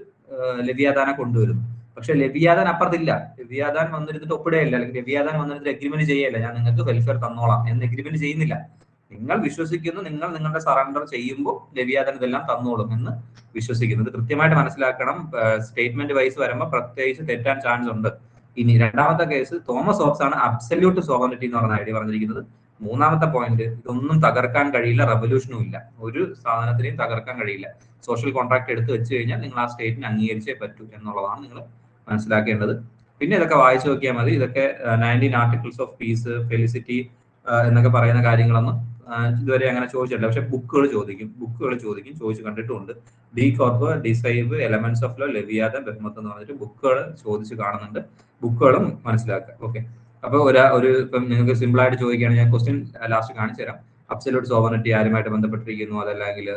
ലെവിയാദാനെ കൊണ്ടുവരുന്നു. പക്ഷെ ലെവിയാദാൻ അപ്പുറത്തില്ല. ലെവിയാദാൻ വന്നിരുന്നിട്ട് ഒപ്പിടുകയില്ല, അല്ലെങ്കിൽ ലെവിയാദാൻ വന്നിട്ട് എഗ്രിമെന്റ് ചെയ്യല്ല, ഞാൻ നിങ്ങൾക്ക് വെൽഫെയർ തന്നോളാം എന്ന് എഗ്രിമെന്റ് ചെയ്യുന്നില്ല. നിങ്ങൾ വിശ്വസിക്കുന്നു, നിങ്ങളുടെ സറണ്ടർ ചെയ്യുമ്പോൾ ലെവിയാദാൻ ഇതെല്ലാം തന്നോളും എന്ന് വിശ്വസിക്കുന്നത് കൃത്യമായിട്ട് മനസ്സിലാക്കണം. സ്റ്റേറ്റ്മെന്റ് വൈസ് വരുമ്പോൾ പ്രത്യേകിച്ച് തെറ്റാൻ ചാൻസ് ഉണ്ട്. ഇനി രണ്ടാമത്തെ കേസ്, തോമസ് ഹോബ്സ് ആണ് അബ്സല്യൂട്ട് സോവറിറ്റി എന്ന് പറഞ്ഞ ഐഡിയ പറഞ്ഞിരിക്കുന്നത്. മൂന്നാമത്തെ പോയിന്റ്, ഇതൊന്നും തകർക്കാൻ കഴിയില്ല, റെവല്യൂഷനും ഇല്ല, ഒരു സാധനത്തിനെയും തകർക്കാൻ കഴിയില്ല. സോഷ്യൽ കോൺട്രാക്ട് എടുത്ത് വെച്ച് കഴിഞ്ഞാൽ നിങ്ങൾ ആ സ്റ്റേറ്റിനെ അംഗീകരിച്ചേ പറ്റൂ എന്നുള്ളതാണ് നിങ്ങൾ മനസ്സിലാക്കേണ്ടത്. പിന്നെ ഇതൊക്കെ വായിച്ചു നോക്കിയാൽ മതി. ഇതൊക്കെ 19 ആർട്ടിക്കിൾസ് ഓഫ് പീസ്, ഫെലിസിറ്റി എന്നൊക്കെ പറയുന്ന കാര്യങ്ങളൊന്നും ഇതുവരെ അങ്ങനെ ചോദിച്ചിട്ടില്ല. പക്ഷെ ബുക്കുകൾ ചോദിക്കും, ചോദിച്ചു കണ്ടിട്ടുമുണ്ട്. De Corpore, De Cive, elements of law, Leviathan, Behemoth എന്ന് പറഞ്ഞിട്ട് ബുക്കുകൾ ചോദിച്ച് കാണുന്നുണ്ട്. ബുക്കുകളും മനസ്സിലാക്കുക. ഓക്കെ, അപ്പൊ ഇപ്പം നിങ്ങൾക്ക് സിമ്പിൾ ആയിട്ട് ചോദിക്കുകയാണ്, ഞാൻ ക്വസ്റ്റ്യൻ ലാസ്റ്റ് കാണിച്ചു തരാം. അബ്സല്യൂട്ട് സോവറിറ്റി ആരുമായിട്ട് ബന്ധപ്പെട്ടിരിക്കുന്നു, അതല്ലെങ്കിൽ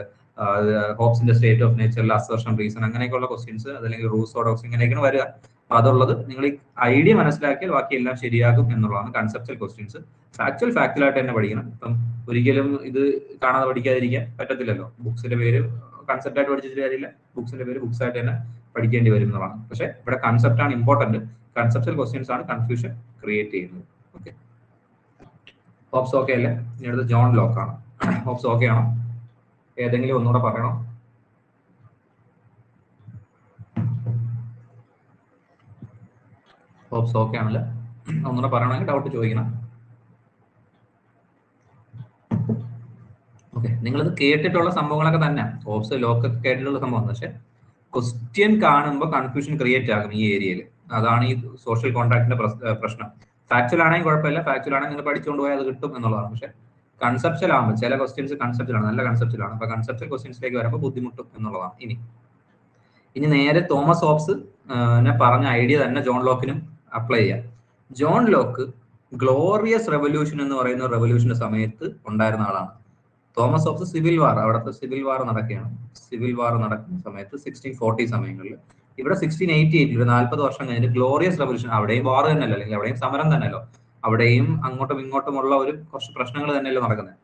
ഹോബ്സിന്റെ സ്റ്റേറ്റ് ഓഫ് നേച്ചറിൽ അസർഷൻ റീസൺ അങ്ങനെയൊക്കെയുള്ള ക്വസ്റ്റ്യൻസ്, അതല്ലെങ്കിൽ റൂൾസ് ഓഫ് ഇങ്ങനെയൊക്കെയാണ് വരിക. അപ്പൊ അതുള്ളത് നിങ്ങൾ ഈ ഐഡിയ മനസ്സിലാക്കിയാൽ ബാക്കി എല്ലാം ശരിയാകും എന്നുള്ളതാണ് കൺസെപ്റ്റൽ ക്വസ്റ്റ്യൻസ്. ഫാക്ച്വലായിട്ട് തന്നെ പഠിക്കണം. ഇപ്പം ഒരിക്കലും ഇത് കാണാതെ പഠിക്കാതിരിക്കാൻ പറ്റത്തില്ലല്ലോ. ബുക്സിന്റെ പേര് കൺസെപ്റ്റ് ആയിട്ട് പഠിച്ചിട്ട് കാര്യമില്ല, ബുക്സിന്റെ പേര് ബുക്സ് ആയിട്ട് തന്നെ പഠിക്കേണ്ടി വരും എന്നുള്ളതാണ്. പക്ഷെ ഇവിടെ കൺസെപ്റ്റ് ആണ് ഇമ്പോർട്ടന്റ്. കൺസെപ്റ്റൽ ക്വസ്റ്റ്യൻസ് ആണ് കൺഫ്യൂഷൻ ക്രിയേറ്റ് ചെയ്യുന്നത്. ഓക്കെ, ഹോപ്സ് ഓക്കെ അല്ലേ? ഇനി അടുത്ത് ജോൺ ലോക്ക് ആണ്. ഹോപ്സ് ഓക്കെ ആണോ? ഏതെങ്കിലും ഒന്നുകൂടെ പറയണോ? ഹോപ്സ് ഓക്കെ ആണല്ലോ. ഒന്നുകൂടെ പറയണമെങ്കിൽ ഡൗട്ട് ചോദിക്കണം. ഓക്കെ, നിങ്ങളിത് കേട്ടിട്ടുള്ള സംഭവങ്ങളൊക്കെ തന്നെ, ഹോപ്സ് ലോക്കൊക്കെ കേട്ടിട്ടുള്ള സംഭവം. പക്ഷെ ക്വസ്റ്റ്യൻ കാണുമ്പോൾ കൺഫ്യൂഷൻ ക്രിയേറ്റ് ആകും ഈ ഏരിയയിൽ. അതാണ് ഈ സോഷ്യൽ കോൺട്രാക്ടിന്റെ പ്രശ്നം. ഫാക്ച്വൽ ആണെങ്കിൽ കുഴപ്പമില്ല, ഫാക്ച്വൽ ആണെങ്കിൽ നിങ്ങൾ പഠിച്ചുകൊണ്ട് പോയാൽ അത് കിട്ടും എന്നുള്ളതാണ്. പക്ഷെ കൺസെപ്റ്റൽ ആകുമ്പോൾ ചില ക്വസ്റ്റ്യൻസ് കൺസെപ്റ്റലാണ്, നല്ല കൺസെപ്റ്റലാണ്. അപ്പൊ കൺസെപ്റ്റൽ ക്വസ്റ്റ്യൻസിലേക്ക് വരുമ്പോൾ ബുദ്ധിമുട്ടും എന്നുള്ളതാണ്. ഇനി നേരെ തോമസ് ഹോബ്സ് പറഞ്ഞ ഐഡിയ തന്നെ ജോൺ ലോക്കിനും അപ്ലൈ ചെയ്യാം. ജോൺ ലോക്ക് ഗ്ലോറിയസ് റെവല്യൂഷൻ എന്ന് പറയുന്ന റെവല്യൂഷന്റെ സമയത്ത് ഉണ്ടായിരുന്ന ആളാണ്. തോമസ് ഹോബ്സ് സിവിൽ വാർ, അവിടുത്തെ സിവിൽ വാർ നടക്കുകയാണ്. സിവിൽ വാർ നടക്കുന്ന സമയത്ത് 1640 സമയങ്ങളിൽ, ഇവിടെ 1688 ഒരു 40 വർഷം കഴിഞ്ഞിട്ട് ഗ്ലോറിയസ് റെവല്യൂഷൻ, അവിടെയും വാർ തന്നെയല്ലോ, അല്ലെങ്കിൽ അവിടെയും സമരം തന്നെയല്ലോ, അവിടെയും അങ്ങോട്ടും ഇങ്ങോട്ടുമുള്ള ഒരു കുറച്ച് പ്രശ്നങ്ങൾ തന്നെയല്ലോ നടക്കുന്നത്.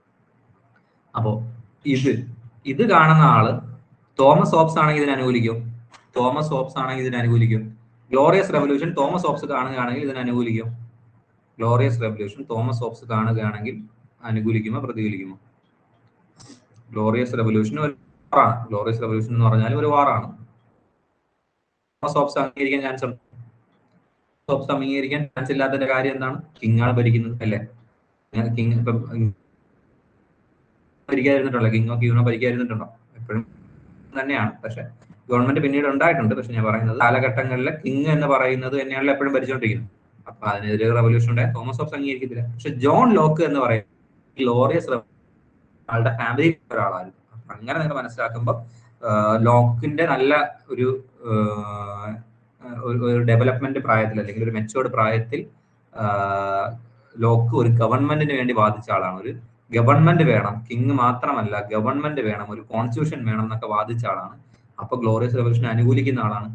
അപ്പോ ഇത് കാണുന്ന ആള് തോമസ് ഹോബ്സ് ആണെങ്കിൽ ഇതിനെ അനുകൂലിക്കും. തോമസ് ഹോബ്സ് ആണെങ്കിൽ ഇതിനെ അനുകൂലിക്കും. ഗ്ലോറിയസ് റെവല്യൂഷൻ തോമസ് ഹോബ്സ് കാണുകയാണെങ്കിൽ ഇതിനെ അനുകൂലിക്കും. ഗ്ലോറിയസ് റെവല്യൂഷൻ തോമസ് ഹോബ്സ് കാണുകയാണെങ്കിൽ അനുകൂലിക്കുമോ പ്രതികൂലിക്കുമോ? ഗ്ലോറിയസ് റെവല്യൂഷൻ ഒരു വാറാണ്. ഗ്ലോറിയസ് റെവല്യൂഷൻ എന്ന് പറഞ്ഞാൽ ഒരു വാറാണ്. തോമസ് ഹോബ്സ് അംഗീകരിക്കാൻ ചാൻസ് ഉണ്ട്. ഹോബ്സ് അംഗീകരിക്കാൻ ചാൻസ് ഇല്ലാത്തതിന്റെ കാര്യം എന്താണ്? കിങ് ആണ് ഭരിക്കുന്നത് അല്ലേ? കിങ് ഇപ്പം ഭരിക്കാതിരുന്നിട്ടുണ്ടോ? കിങ്ങോ ക്യൂനോ ഭരിക്കാതിരുന്നിട്ടുണ്ടോ? എപ്പോഴും തന്നെയാണ്. പക്ഷെ ഗവൺമെന്റ് പിന്നീട് ഉണ്ടായിട്ടുണ്ട്. പക്ഷെ ഞാൻ പറയുന്നത് കാലഘട്ടങ്ങളിലെ കിങ് എന്ന് പറയുന്നത് തന്നെയാണല്ലോ എപ്പോഴും ഭരിച്ചുകൊണ്ടിരിക്കുന്നത്. അപ്പൊ അതിനെതിരെ റെവല്യൂഷൻ ഉണ്ടായ തോമസ് ഹോബ്സ് അംഗീകരിക്കത്തില്ല. പക്ഷെ ജോൺ ലോക്ക് എന്ന് പറയുന്നത് ഗ്ലോറിയസ് ആളുടെ ഫാമിലി ഒരാളായിരുന്നു. അങ്ങനെ നിങ്ങൾ മനസ്സിലാക്കുമ്പോൾ ലോക്കിന്റെ നല്ല ഒരു ഡെവലപ്മെന്റ് പ്രായത്തിൽ, അല്ലെങ്കിൽ ഒരു മെച്ചുവേർഡ് പ്രായത്തിൽ ലോക്ക് ഒരു ഗവൺമെന്റിന് വേണ്ടി വാദിച്ച ആളാണ്. ഒരു ഗവൺമെന്റ് വേണം, കിങ് മാത്രമല്ല ഗവൺമെന്റ് വേണം, ഒരു കോൺസ്റ്റിറ്റ്യൂഷൻ വേണം എന്നൊക്കെ വാദിച്ച ആളാണ്. അപ്പൊ ഗ്ലോറിയസ് റെവല്യൂഷനെ അനുകൂലിക്കുന്ന ആളാണ്.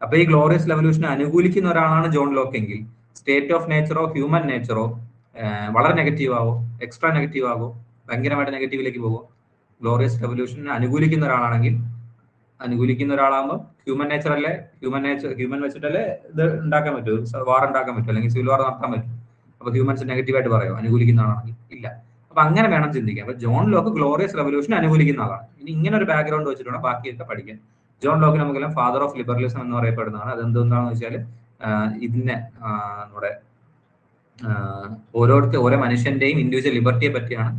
അപ്പൊ ഈ ഗ്ലോറിയസ് റെവല്യൂഷനെ അനുകൂലിക്കുന്ന ഒരാളാണ് ജോൺ ലോക്ക് എങ്കിൽ സ്റ്റേറ്റ് ഓഫ് നേച്ചറോ ഹ്യൂമൻ നേച്ചറോ വളരെ നെഗറ്റീവ് ആവോ, എക്സ്ട്രാ നെഗറ്റീവ് ആവോ, ഭയങ്കരമായിട്ട് നെഗറ്റീവിലേക്ക് പോകുമോ? ഗ്ലോറിയസ് റെവല്യൂഷനെ അനുകൂലിക്കുന്ന ഒരാളാണെങ്കിൽ, അനുകൂലിക്കുന്ന ഒരാളാകുമ്പോൾ ഹ്യൂമൻ നേച്ചർ അല്ലേ, ഹ്യൂമൻ വെച്ചിട്ടല്ലേ ഇത് ഉണ്ടാക്കാൻ പറ്റും, വാർ ഉണ്ടാക്കാൻ പറ്റും, അല്ലെങ്കിൽ സിവിൽ വാർ നടത്താൻ പറ്റും. അപ്പൊ ഹ്യൂമൻസ് നെഗറ്റീവായിട്ട് പറയുമോ അനുകൂലിക്കുന്ന ആളാണെങ്കിൽ? ഇല്ല. അപ്പൊ അങ്ങനെ വേണം ചിന്തിക്കാൻ. അപ്പൊ ജോൺ ലോക്ക് ഗ്ലോറിയസ് റെവല്യൂഷൻ അനുകൂലിക്കുന്ന ആളാണ്. ഇനി ഇങ്ങനെ ഒരു ബാക്ക്ഗ്രൗണ്ട് വെച്ചിട്ടാണ് ബാക്കിയൊക്കെ പഠിക്കാൻ. ജോൺ ലോക്ക് നമുക്കെല്ലാം ഫാദർ ഓഫ് ലിബറലിസം എന്ന് പറയപ്പെടുന്നതാണ്. അതെന്താണെന്ന് വെച്ചാൽ ഇതിനെ നമ്മുടെ ഓരോ മനുഷ്യന്റെയും ഇൻഡിവിജ്വൽ ലിബർട്ടിയെ പറ്റിയാണ്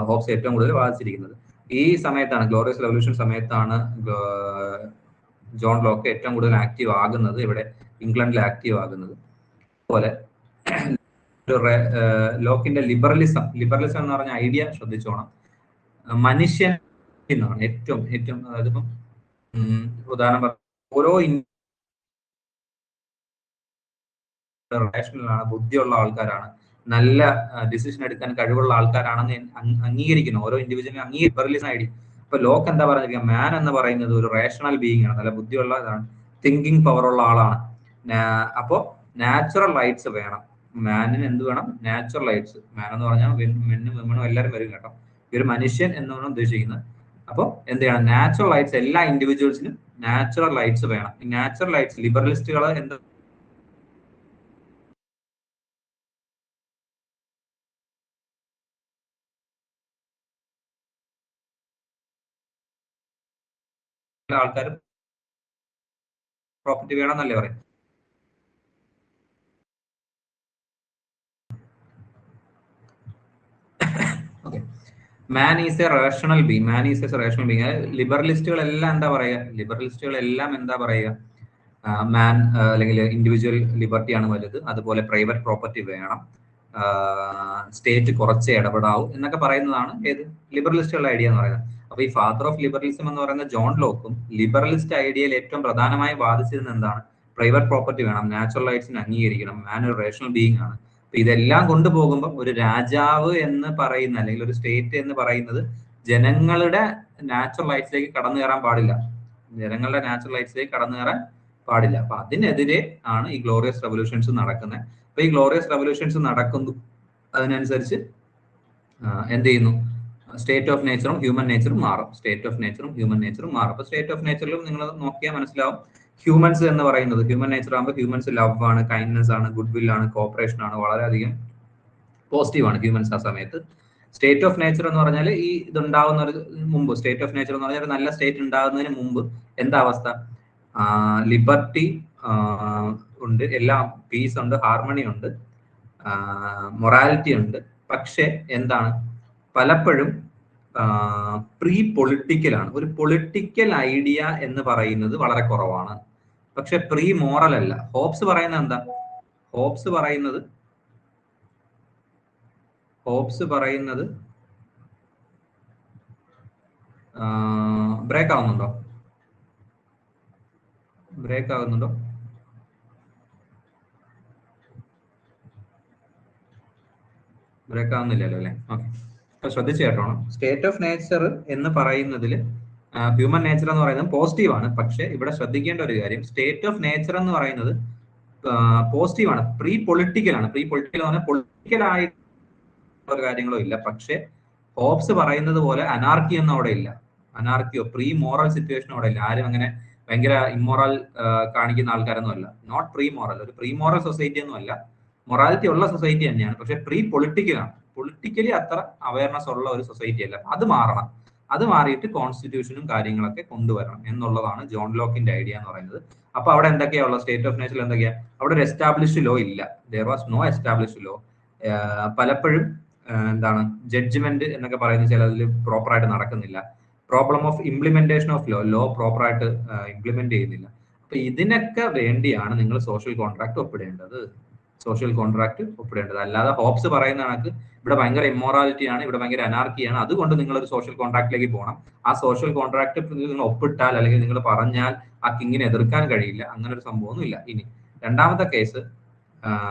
ഹോബ്സ് ഏറ്റവും കൂടുതൽ വാദിച്ചിരിക്കുന്നത്. ഈ സമയത്താണ്, ഗ്ലോറിയസ് റെവല്യൂഷൻ സമയത്താണ് ജോൺ ലോക്ക് ഏറ്റവും കൂടുതൽ ആക്റ്റീവ് ആകുന്നത്, ഇവിടെ ഇംഗ്ലണ്ടിൽ ആക്റ്റീവ് ആകുന്നത്. അതുപോലെ ലോക്കിന്റെ ലിബറലിസം എന്ന് പറഞ്ഞ ഐഡിയ ശ്രദ്ധിച്ചോണം. മനുഷ്യൻ എന്നാണ് ഏറ്റവും അതായത് ഇപ്പം ഉദാഹരണം ഓരോ റേഷണലാണ്, ബുദ്ധിയുള്ള ആൾക്കാരാണ്, നല്ല ഡിസിഷൻ എടുക്കാൻ കഴിവുള്ള ആൾക്കാരാണെന്ന് അംഗീകരിക്കുന്നു ഓരോ ഇൻഡിവിജ്വലിനും ലിബറലിസം ഐഡിയ. അപ്പൊ ലോക്ക് എന്താ പറഞ്ഞിരിക്കുക? മാൻ എന്ന് പറയുന്നത് ഒരു റേഷണൽ ബീയിങ് ആണ്, നല്ല ബുദ്ധിയുള്ള ഇതാണ്, തിങ്കിങ് പവർ ഉള്ള ആളാണ്. അപ്പോ നാച്ചുറൽ റൈറ്റ്സ് വേണം. മാനിന് എന്ത് വേണം? Natural rights. മാൻ എന്ന് പറഞ്ഞാൽ മെന്നും വിമണും എല്ലാവരും വരും കേട്ടോ. ഈ ഒരു മനുഷ്യൻ എന്നാണ് ഉദ്ദേശിക്കുന്നത്. അപ്പോൾ എന്ത് ചെയ്യണം? നാച്ചുറൽ റൈറ്റ്സ്, എല്ലാ ഇൻഡിവിജ്വൽസിനും നാച്ചുറൽ റൈറ്റ്സ് വേണം. ഈ നാച്ചുറൽ റൈറ്റ്സ് ലിബറലിസ്റ്റുകൾ എന്ത് ആൾക്കാർ പ്രോപ്പർട്ടി വേണം എന്നല്ലേ പറയും. Man is a rational being. Man is a rational being. ലിബറലിസ്റ്റുകളെല്ലാം എന്താ പറയുക? മാൻ അല്ലെങ്കിൽ ഇൻഡിവിജ്വൽ ലിബർട്ടിയാണ് വലുത്, അതുപോലെ പ്രൈവറ്റ് പ്രോപ്പർട്ടി വേണം, സ്റ്റേറ്റ് കുറച്ച് ഇടപെടാവൂ എന്നൊക്കെ പറയുന്നതാണ് ഏത് ലിബറലിസ്റ്റുകളുടെ ഐഡിയ എന്ന് പറയുന്നത്. അപ്പൊ ഈ ഫാദർ ഓഫ് ലിബറലിസം എന്ന് പറയുന്ന ജോൺ ലോക്കും ലിബറലിസ്റ്റ് ഐഡിയയിൽ ഏറ്റവും പ്രധാനമായി ബാധിച്ചിരുന്നത് എന്താണ്? പ്രൈവറ്റ് പ്രോപ്പർട്ടി വേണം, നാച്ചുറൽ റൈറ്റ്സിന് അംഗീകരിക്കണം, മാൻ ഒരു റേഷണൽ ബീങ് ആണ്. അപ്പൊ ഇതെല്ലാം കൊണ്ടുപോകുമ്പോൾ ഒരു രാജാവ് എന്ന് പറയുന്ന, അല്ലെങ്കിൽ ഒരു സ്റ്റേറ്റ് എന്ന് പറയുന്നത് ജനങ്ങളുടെ നാച്ചുറൽ റൈറ്റ്സിലേക്ക് കടന്നു കയറാൻ പാടില്ല. ജനങ്ങളുടെ നാച്ചുറൽ റൈറ്റ്സിലേക്ക് കടന്നു കയറാൻ പാടില്ല. അപ്പൊ അതിനെതിരെ ആണ് ഈ ഗ്ലോറിയസ് റെവല്യൂഷൻസ് നടക്കുന്നത്. അപ്പൊ ഈ ഗ്ലോറിയസ് റെവല്യൂഷൻസ് നടക്കുന്നു, അതിനനുസരിച്ച് എന്ത് ചെയ്യുന്നു, സ്റ്റേറ്റ് ഓഫ് നേച്ചറും ഹ്യൂമൻ നേച്ചറും മാറും. സ്റ്റേറ്റ് ഓഫ് നേച്ചറും ഹ്യൂമൻ നേച്ചറും മാറും. അപ്പൊ സ്റ്റേറ്റ് ഓഫ് നേച്ചറിലും നിങ്ങൾ നോക്കിയാൽ മനസ്സിലാവും, ഹ്യൂമൻസ് എന്ന് പറയുന്നത്, ഹ്യൂമൻ നേച്ചർ ആകുമ്പോൾ ഹ്യൂമൻസ് ലവ് ആണ്, കൈൻഡ്നെസ് ആണ്, ഗുഡ് വിൽ ആണ്, കോപ്പറേഷൻ ആണ്, വളരെയധികം പോസിറ്റീവ് ആണ് ഹ്യൂമൻസ് ആ സമയത്ത്. സ്റ്റേറ്റ് ഓഫ് നേച്ചർ എന്ന് പറഞ്ഞാൽ ഈ ഇതുണ്ടാവുന്ന ഒരു മുമ്പ്, സ്റ്റേറ്റ് ഓഫ് നേച്ചർ എന്ന് പറഞ്ഞാൽ ഒരു നല്ല സ്റ്റേറ്റ് ഉണ്ടാകുന്നതിന് മുമ്പ് എന്താ അവസ്ഥ, ലിബർട്ടി ഉണ്ട്, എല്ലാം പീസ് ഉണ്ട്, ഹാർമണി ഉണ്ട്, മൊറാലിറ്റി ഉണ്ട്. പക്ഷെ എന്താണ്, പലപ്പോഴും പ്രീ പൊളിറ്റിക്കൽ ആണ്. ഒരു പൊളിറ്റിക്കൽ ഐഡിയ എന്ന് പറയുന്നത് വളരെ കുറവാണ്. പക്ഷെ പ്രീ മോറൽ അല്ല. ഹോബ്സ് പറയുന്നത് എന്താ, ഹോബ്സ് പറയുന്നത് ബ്രേക്ക് ആവുന്നുണ്ടോ? ബ്രേക്ക് ആകുന്നുണ്ടോ? ബ്രേക്ക് ആവുന്നില്ലല്ലോ അല്ലെ? ഓക്കെ, അപ്പൊ ശ്രദ്ധിച്ചു കേട്ടോണം. സ്റ്റേറ്റ് ഓഫ് നേച്ചർ എന്ന് പറയുന്നതിൽ ഹ്യൂമൻ നേച്ചർ എന്ന് പറയുന്നത് പോസിറ്റീവ് ആണ്. പക്ഷെ ഇവിടെ ശ്രദ്ധിക്കേണ്ട ഒരു കാര്യം, സ്റ്റേറ്റ് ഓഫ് നേച്ചർ എന്ന് പറയുന്നത് പോസിറ്റീവ് ആണ്, പ്രീ പൊളിറ്റിക്കൽ ആണ്. പ്രീ പൊളിറ്റിക്കൽ എന്ന് പറഞ്ഞാൽ പൊളിറ്റിക്കൽ ആയിട്ട് ഒരു കാര്യങ്ങളോ ഇല്ല. പക്ഷെ ഹോബ്സ് പറയുന്നത് പോലെ അനാർക്കി ഒന്നും അവിടെ ഇല്ല. അനാർക്കിയോ പ്രീ മോറൽ സിറ്റുവേഷനോ അവിടെ ഇല്ല. ആരും അങ്ങനെ ഭയങ്കര ഇമ്മോറൽ കാണിക്കുന്ന ആൾക്കാരൊന്നും അല്ല. നോട്ട് പ്രീ മോറൽ, ഒരു പ്രീ മോറൽ സൊസൈറ്റി ഒന്നും അല്ല, മൊറാലിറ്റി ഉള്ള സൊസൈറ്റി തന്നെയാണ്. പക്ഷെ പ്രീ പൊളിറ്റിക്കലാണ്. പൊളിറ്റിക്കലി അത്ര അവയർനെസ് ഉള്ള ഒരു സൊസൈറ്റി അല്ല. അത് മാറണം. അത് മാറിയിട്ട് കോൺസ്റ്റിറ്റ്യൂഷനും കാര്യങ്ങളൊക്കെ കൊണ്ടുവരണം എന്നുള്ളതാണ് ജോൺ ലോക്കിന്റെ ഐഡിയ എന്ന് പറയുന്നത്. അപ്പൊ അവിടെ എന്തൊക്കെയാ ഉള്ളത്, സ്റ്റേറ്റ് ഓഫ് നേച്ചറിൽ എന്തൊക്കെയാ, അവിടെ ഒരു എസ്റ്റാബ്ലിഷ്ഡ് ലോ ഇല്ല. There was no established law. പലപ്പോഴും എന്താണ് ജഡ്ജ്മെന്റ് എന്നൊക്കെ പറയുന്നത് ചിലതിൽ പ്രോപ്പറായിട്ട് നടക്കുന്നില്ല. Problem of implementation of law പ്രോപ്പറായിട്ട് ഇംപ്ലിമെന്റ് ചെയ്യുന്നില്ല. അപ്പൊ ഇതിനൊക്കെ വേണ്ടിയാണ് നിങ്ങൾ സോഷ്യൽ കോൺട്രാക്ട് ഒപ്പിടേണ്ടത്. അല്ലാതെ ഹോബ്സ് പറയുന്ന കണക്ക് ഇവിടെ ഭയങ്കര ഇമ്മോറാലിറ്റി ആണ്, ഇവിടെ ഭയങ്കര അനാർക്കിയാണ്, അതുകൊണ്ട് നിങ്ങൾ ഒരു സോഷ്യൽ കോൺട്രാക്റ്റിലേക്ക് പോകണം, ആ സോഷ്യൽ കോൺട്രാക്ട് നിങ്ങൾ ഒപ്പിട്ടാൽ അല്ലെങ്കിൽ നിങ്ങൾ പറഞ്ഞാൽ ആ കിങ്ങിനെ എതിർക്കാൻ കഴിയില്ല, അങ്ങനെ ഒരു സംഭവമൊന്നും ഇല്ല. ഇനി രണ്ടാമത്തെ കേസ്,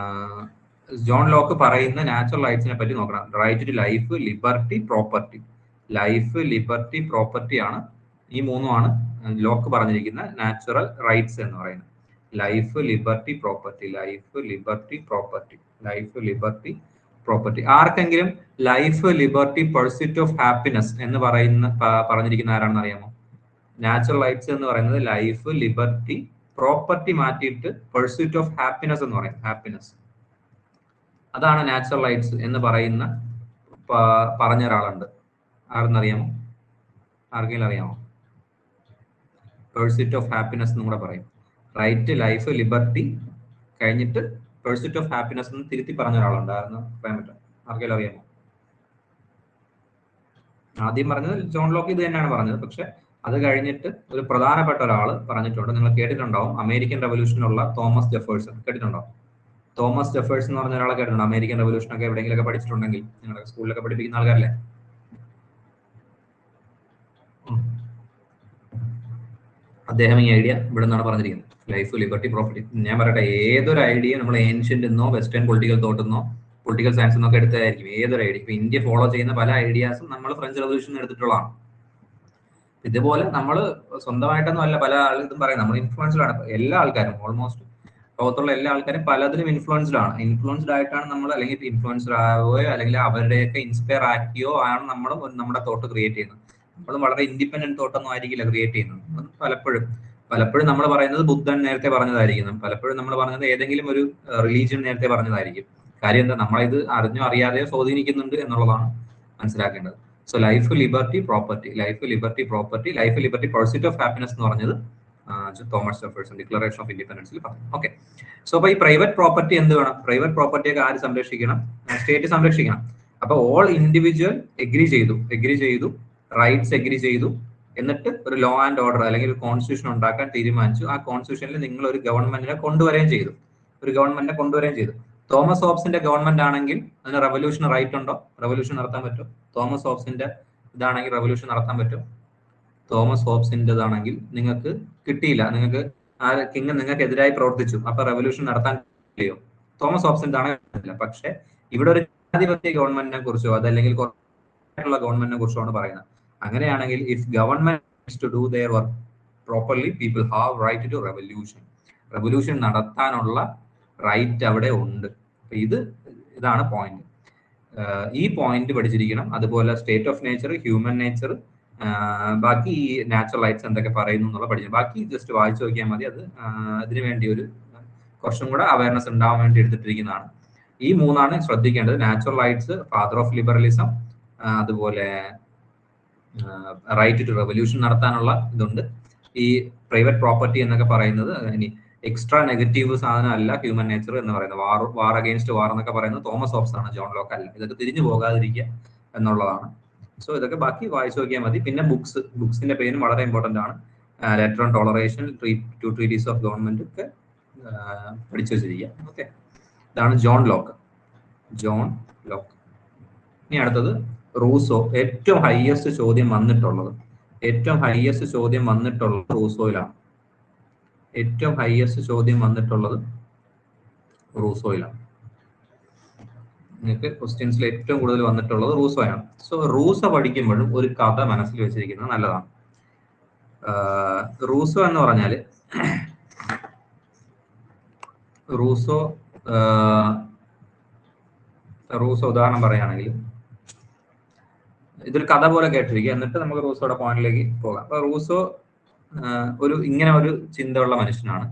ജോൺ ലോക്ക് പറയുന്ന നാച്ചുറൽ റൈറ്റ്സിനെ പറ്റി നോക്കണം. Right to life, liberty, property. Life, liberty, property ആണ്, ഈ മൂന്നുമാണ് ലോക്ക് പറഞ്ഞിരിക്കുന്ന നാച്ചുറൽ റൈറ്റ്സ് എന്ന് പറയുന്നത്. Life, liberty, property, life, liberty, property, life, liberty, property. ആർക്കെങ്കിലും life, liberty, pursuit of happiness എന്ന് പറഞ്ഞിരിക്കുന്ന ആരാണെന്ന് അറിയാമോ? നാച്ചുറൽ റൈറ്റ്സ് എന്ന് പറയുന്നത് ലൈഫ്, ലിബർട്ടി, പ്രോപ്പർട്ടി മാറ്റിയിട്ട് പെർസ്യൂട്ട് ഓഫ് ഹാപ്പിനെസ് എന്ന് പറയും. ഹാപ്പിനെസ്, അതാണ് നാച്ചുറൽ റൈറ്റ്സ് എന്ന് പറഞ്ഞ ഒരാളുണ്ട്. ആരെന്നറിയാമോ? ആർക്കെങ്കിലും അറിയാമോ? പെർസ്യൂട്ട് ഓഫ് ഹാപ്പിനെസ് എന്നും കൂടെ പറയും. റൈറ്റ്, ലൈഫ്, ലിബർട്ടി കഴിഞ്ഞിട്ട് പെർസ്യൂട്ട് ഓഫ് ഹാപ്പിനെസ് എന്ന് തിരുത്തി പറഞ്ഞ ഒരാളുണ്ട്. ആരെന്ന് പറയാൻ പറ്റും? ആർക്കെങ്കിലും അറിയാമോ? ആദ്യം പറഞ്ഞത് ജോൺ ലോക്ക് ഇത് തന്നെയാണ് പറഞ്ഞത്. പക്ഷെ അത് കഴിഞ്ഞിട്ട് ഒരു പ്രധാനപ്പെട്ട ഒരാൾ പറഞ്ഞിട്ടുണ്ട്, നിങ്ങൾ കേട്ടിട്ടുണ്ടാവും, അമേരിക്കൻ റെവല്യൂഷനുള്ള തോമസ് ജെഫേഴ്സൺ. കേട്ടിട്ടുണ്ടാവും? തോമസ് ജെഫേഴ്സൺ എന്ന് പറഞ്ഞ ഒരാളെ കേട്ടിട്ടുണ്ടോ? അമേരിക്കൻ റെവല്യൂഷൻ ഒക്കെ എവിടെയെങ്കിലൊക്കെ പഠിച്ചിട്ടുണ്ടെങ്കിൽ, നിങ്ങളുടെ സ്കൂളിലൊക്കെ പഠിപ്പിക്കുന്ന ആൾക്കാരല്ലേ? അദ്ദേഹം ഈ ഐഡിയ ഇവിടെ നിന്നാണ് പറഞ്ഞിരിക്കുന്നത്, ലൈഫ്, ലിബർട്ടി, പ്രോപ്പർട്ടി. ഞാൻ പറയട്ടെ, ഏതൊരു ഐഡിയ നമ്മൾ ഏൻഷ്യന്റ് എന്നോ വെസ്റ്റേൺ പൊളിറ്റിക്കൽ തോട്ടെന്നോ പൊളിറ്റിക്കൽ സയൻസ് എന്നൊക്കെ എടുത്തതായിരിക്കും ഏതൊരു ഐഡിയ. ഇപ്പൊ ഇന്ത്യ ഫോളോ ചെയ്യുന്ന പല ഐഡിയാസും നമ്മൾ ഫ്രഞ്ച് റെവല്യൂഷൻ എടുത്തിട്ടുള്ളതാണ്. ഇതുപോലെ നമ്മൾ സ്വന്തമായിട്ടൊന്നും അല്ല പല ഇതും പറയുന്നത്, നമ്മൾ ഇൻഫ്ലുവൻസ്ഡ് ആണ്. എല്ലാ ആൾക്കാരും, ഓൾമോസ്റ്റ് ലോകത്തുള്ള എല്ലാ ആൾക്കാരും പലതിലും ഇൻഫ്ലുവൻസ്ഡ് ആണ്. ഇൻഫ്ലുവൻസ്ഡ് ആയിട്ടാണ് നമ്മൾ, അല്ലെങ്കിൽ ഇൻഫ്ലുവൻസ്ഡ് ആവുകയോ അല്ലെങ്കിൽ അവരുടെയൊക്കെ ഇൻസ്പയർ ആക്കിയോ ആണ് നമ്മൾ നമ്മുടെ തോട്ട് ക്രിയേറ്റ് ചെയ്യുന്നത്. നമ്മൾ വളരെ ഇൻഡിപെൻഡന്റ് തോട്ടൊന്നും ആയിരിക്കില്ല ക്രിയേറ്റ് ചെയ്യുന്നത്. പലപ്പോഴും നമ്മൾ പറയുന്നത് ബുദ്ധൻ നേരത്തെ പറഞ്ഞതായിരിക്കും, പലപ്പോഴും നമ്മൾ പറഞ്ഞത് ഏതെങ്കിലും ഒരു റിലീജിയൻ നേരത്തെ പറഞ്ഞതായിരിക്കും. കാര്യം എന്താ, നമ്മളിത് അറിഞ്ഞോ അറിയാതെയോ സ്വാധീനിക്കുന്നുണ്ട് എന്നുള്ളതാണ് മനസ്സിലാക്കേണ്ടത്. So life, liberty, property, life, liberty, property, life, liberty, pursuit of happiness എന്ന് പറഞ്ഞത് തോമസ് ജെഫേഴ്സൺ ഡിക്ലറേഷൻ ഓഫ് ഇൻഡിപെൻഡൻസിൽ പറഞ്ഞു. ഓക്കെ, സോ അപ്പൊ ഈ പ്രൈവറ്റ് പ്രോപ്പർട്ടി എന്ത് വേണം? പ്രൈവറ്റ് പ്രോപ്പർട്ടിയൊക്കെ ആര് സംരക്ഷിക്കണം? സ്റ്റേറ്റ് സംരക്ഷിക്കണം. അപ്പൊ ഓൾ ഇൻഡിവിജ്വൽ എഗ്രി ചെയ്തു, റൈറ്റ്സ് എഗ്രി ചെയ്തു, എന്നിട്ട് ഒരു ലോ ആൻഡ് ഓർഡർ അല്ലെങ്കിൽ ഒരു കോൺസ്റ്റിറ്റ്യൂഷൻ ഉണ്ടാക്കാൻ തീരുമാനിച്ചു. ആ കോൺസ്റ്റിറ്റ്യൂഷനിൽ നിങ്ങൾ ഒരു ഗവൺമെന്റിനെ കൊണ്ടുവരികയും ചെയ്തു. തോമസ് ഹോബ്സിന്റെ ഗവൺമെന്റ് ആണെങ്കിൽ അതിന് റെവല്യൂഷൻ റൈറ്റ് ഉണ്ടോ? റെവല്യൂഷൻ നടത്താൻ പറ്റും. തോമസ് ഹോബ്സിന്റെ ഇതാണെങ്കിൽ റെവല്യൂഷൻ നടത്താൻ പറ്റും. തോമസ് ഹോബ്സിൻ്റെതാണെങ്കിൽ നിങ്ങൾക്ക് കിട്ടിയില്ല, നിങ്ങൾക്ക് ആ കിങ് നിങ്ങൾക്ക് എതിരായി പ്രവർത്തിച്ചു, അപ്പൊ റെവല്യൂഷൻ നടത്താൻ കഴിയോ? തോമസ് ഹോബ്സിന്റെ ആണെങ്കിൽ. പക്ഷെ ഇവിടെ ഒരു ജനാധിപത്യ ഗവൺമെന്റിനെ കുറിച്ചോ അതല്ലെങ്കിൽ ഗവൺമെന്റിനെ കുറിച്ചോ ആണ് പറയുന്നത്. അങ്ങനെയാണെങ്കിൽ if government to do their work properly people have right to revolution നടത്താനുള്ള റൈറ്റ് അവിടെ ഉണ്ട്. ഇതാണ് പോയിന്റ്. ഈ പോയിന്റ് പഠിച്ചിരിക്കണം. അതുപോലെ state of nature, human nature, ബാക്കി ഈ നാച്ചുറൽ റൈറ്റ്സ് എന്തൊക്കെ പറയുന്നു എന്നുള്ള പഠിക്കണം. ബാക്കി ജസ്റ്റ് വായിച്ചു നോക്കിയാൽ മതി. അത് അതിനു വേണ്ടി ഒരു കുറച്ചും കൂടെ അവയർനെസ് ഉണ്ടാവാൻ വേണ്ടി എടുത്തിട്ടിരിക്കുന്നതാണ്. ഈ മൂന്നാണ് ശ്രദ്ധിക്കേണ്ടത്: natural rights, father of liberalism, അതുപോലെ റൈറ്റ് ടു റെവല്യൂഷൻ നടത്താനുള്ള ഇതുണ്ട്. ഈ പ്രൈവറ്റ് പ്രോപ്പർട്ടി എന്നൊക്കെ പറയുന്നത് ഇനി എക്സ്ട്രാ നെഗറ്റീവ് സാധനം അല്ല ഹ്യൂമൻ നേച്ചർ എന്ന് പറയുന്നത്. വാർ അഗെയിൻസ്റ്റ് വാർ എന്നൊക്കെ പറയുന്നത് തോമസ് ഹോബ്സ് ആണ്, ജോൺ ലോക്ക് അല്ല. ഇതൊക്കെ തിരിഞ്ഞു പോകാതിരിക്കുക എന്നുള്ളതാണ്. സോ ഇതൊക്കെ ബാക്കി വായിച്ചു നോക്കിയാൽ മതി. പിന്നെ ബുക്സിന്റെ പേരും വളരെ ഇമ്പോർട്ടന്റ് ആണ്. Letter on toleration, two treatises of government ഒക്കെ പഠിച്ചു വെച്ചിരിക്കുക. ഓക്കെ, ഇതാണ് ജോൺ ലോക്ക്. ഇനി അടുത്തത് റൂസോ. ഏറ്റവും ഹൈയസ്റ്റ് ചോദ്യം വന്നിട്ടുള്ളത് റൂസോയിലാണ്. നിങ്ങൾക്ക് ക്വസ്റ്റ്യൻസിൽ ഏറ്റവും കൂടുതൽ വന്നിട്ടുള്ളത് റൂസോയാണ്. സോ റൂസോ പഠിക്കുമ്പോഴും ഒരു കഥ മനസ്സിൽ വെച്ചിരിക്കുന്നത് നല്ലതാണ്. റൂസോ എന്ന് പറഞ്ഞാൽ റൂസോ ഉദാഹരണം പറയുകയാണെങ്കിൽ ഇതൊരു കഥ പോലെ കേട്ടിരിക്കുക. എന്നിട്ട് നമുക്ക് റൂസോയുടെ പോയിന്റിലേക്ക് പോകാം. അപ്പൊ റൂസോ ഇങ്ങനെ ഒരു ചിന്തയുള്ള മനുഷ്യനാണ്.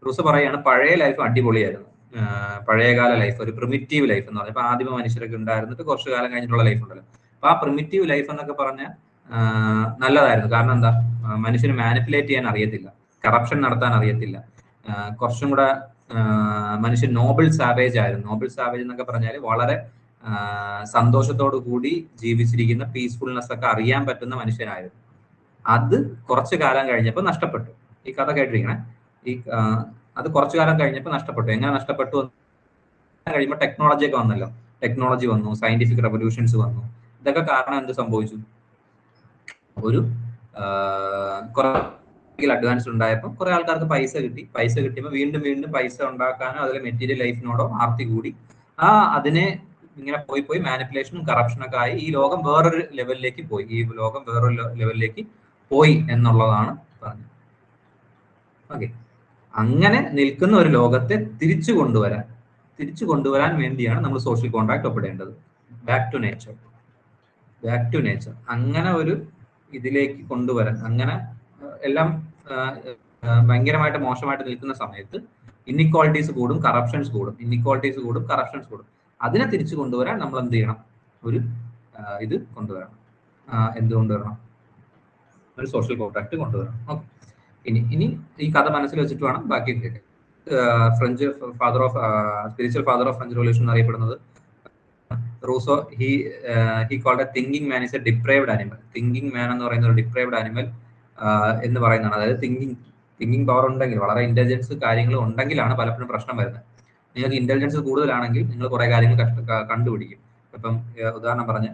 റൂസോ പറയാണ് പഴയ ലൈഫ് അടിപൊളിയായിരുന്നു, പഴയകാല ലൈഫ്, ഒരു പ്രിമിറ്റീവ് ലൈഫ് എന്ന് പറഞ്ഞാൽ ഇപ്പൊ ആദിമ മനുഷ്യരൊക്കെ ഉണ്ടായിരുന്നിട്ട് കുറച്ചു കാലം കഴിഞ്ഞിട്ടുള്ള ലൈഫ് ഉണ്ടല്ലോ. അപ്പൊ ആ പ്രിമിറ്റീവ് ലൈഫ് എന്നൊക്കെ പറഞ്ഞാൽ നല്ലതായിരുന്നു. കാരണം എന്താ, മനുഷ്യന് മാനിപ്പുലേറ്റ് ചെയ്യാൻ അറിയത്തില്ല, കറപ്ഷൻ നടത്താൻ അറിയത്തില്ല. കുറച്ചും കൂടെ മനുഷ്യൻ നോബിൾ സാവേജ് ആയിരുന്നു. നോബിൾ സാവേജ് എന്നൊക്കെ പറഞ്ഞാൽ വളരെ സന്തോഷത്തോടു കൂടി ജീവിച്ചിരിക്കുന്ന, പീസ്ഫുൾനെസ് ഒക്കെ അറിയാൻ പറ്റുന്ന മനുഷ്യനായിരുന്നു. അത് കുറച്ചു കാലം കഴിഞ്ഞപ്പോൾ നഷ്ടപ്പെട്ടു. ഈ കഥ കേട്ടിരിക്കണേ. അത് കുറച്ചു കാലം കഴിഞ്ഞപ്പോൾ നഷ്ടപ്പെട്ടു. എങ്ങനെ നഷ്ടപ്പെട്ടു കഴിയുമ്പോൾ ടെക്നോളജി ഒക്കെ വന്നല്ലോ. ടെക്നോളജി വന്നു, സയന്റിഫിക് റെവല്യൂഷൻസ് വന്നു. ഇതൊക്കെ കാരണം എന്ത് സംഭവിച്ചു? ഒരു അഡ്വാൻസ് ഉണ്ടായപ്പോൾ കുറെ ആൾക്കാർക്ക് പൈസ കിട്ടിയപ്പോൾ വീണ്ടും പൈസ ഉണ്ടാക്കാനോ അതിലെ മെറ്റീരിയൽ ലൈഫിനോടോ ആർത്തി കൂടി അതിനെ ഇങ്ങനെ പോയി മാനിപ്പുലേഷനും കറപ്ഷനൊക്കെ ആയി ഈ ലോകം വേറൊരു ലെവലിലേക്ക് പോയി എന്നുള്ളതാണ് പറഞ്ഞത്. ഓക്കെ, അങ്ങനെ നിൽക്കുന്ന ഒരു ലോകത്തെ തിരിച്ചു കൊണ്ടുവരാൻ വേണ്ടിയാണ് നമ്മൾ സോഷ്യൽ കോൺട്രാക്ട് ഒപ്പിടേണ്ടത്. ബാക്ക് ടു നേച്ചർ അങ്ങനെ ഒരു ഇതിലേക്ക് കൊണ്ടുവരാൻ. അങ്ങനെ എല്ലാം ഭയങ്കരമായിട്ട് മോശമായിട്ട് നിൽക്കുന്ന സമയത്ത് ഇന്നിക്വാളിറ്റീസ് കൂടും, കറപ്ഷൻസ് കൂടും. അതിനെ തിരിച്ചു കൊണ്ടുവരാൻ നമ്മൾ എന്ത് ചെയ്യണം? ഇത് കൊണ്ടുവരണം. ഒരു സോഷ്യൽ കോൺട്രാക്ട് കൊണ്ടുവരണം. ഓക്കെ, ഇനി ഈ കഥ മനസ്സിൽ വെച്ചിട്ട് വേണം ബാക്കി കേൾക്കാൻ. Spiritual father of French revolution എന്നറിയപ്പെടുന്നത് Rousseau. He called a thinking man is a deprived animal. Thinking man എന്ന് പറയുന്ന ഒരു ഡിപ്രൈവ്ഡ് ആനിമൽ എന്ന് പറയുന്നതാണ്. അതായത് തിങ്കിങ് പവർ ഉണ്ടെങ്കിൽ, വളരെ ഇന്റലിജൻസ് കാര്യങ്ങൾ ഉണ്ടെങ്കിലാണ് പലപ്പോഴും പ്രശ്നം വരുന്നത്. നിങ്ങൾക്ക് ഇന്റലിജൻസ് കൂടുതലാണെങ്കിൽ നിങ്ങൾ കുറെ കാര്യങ്ങൾ കണ്ടുപിടിക്കും. ഇപ്പം ഉദാഹരണം പറഞ്ഞ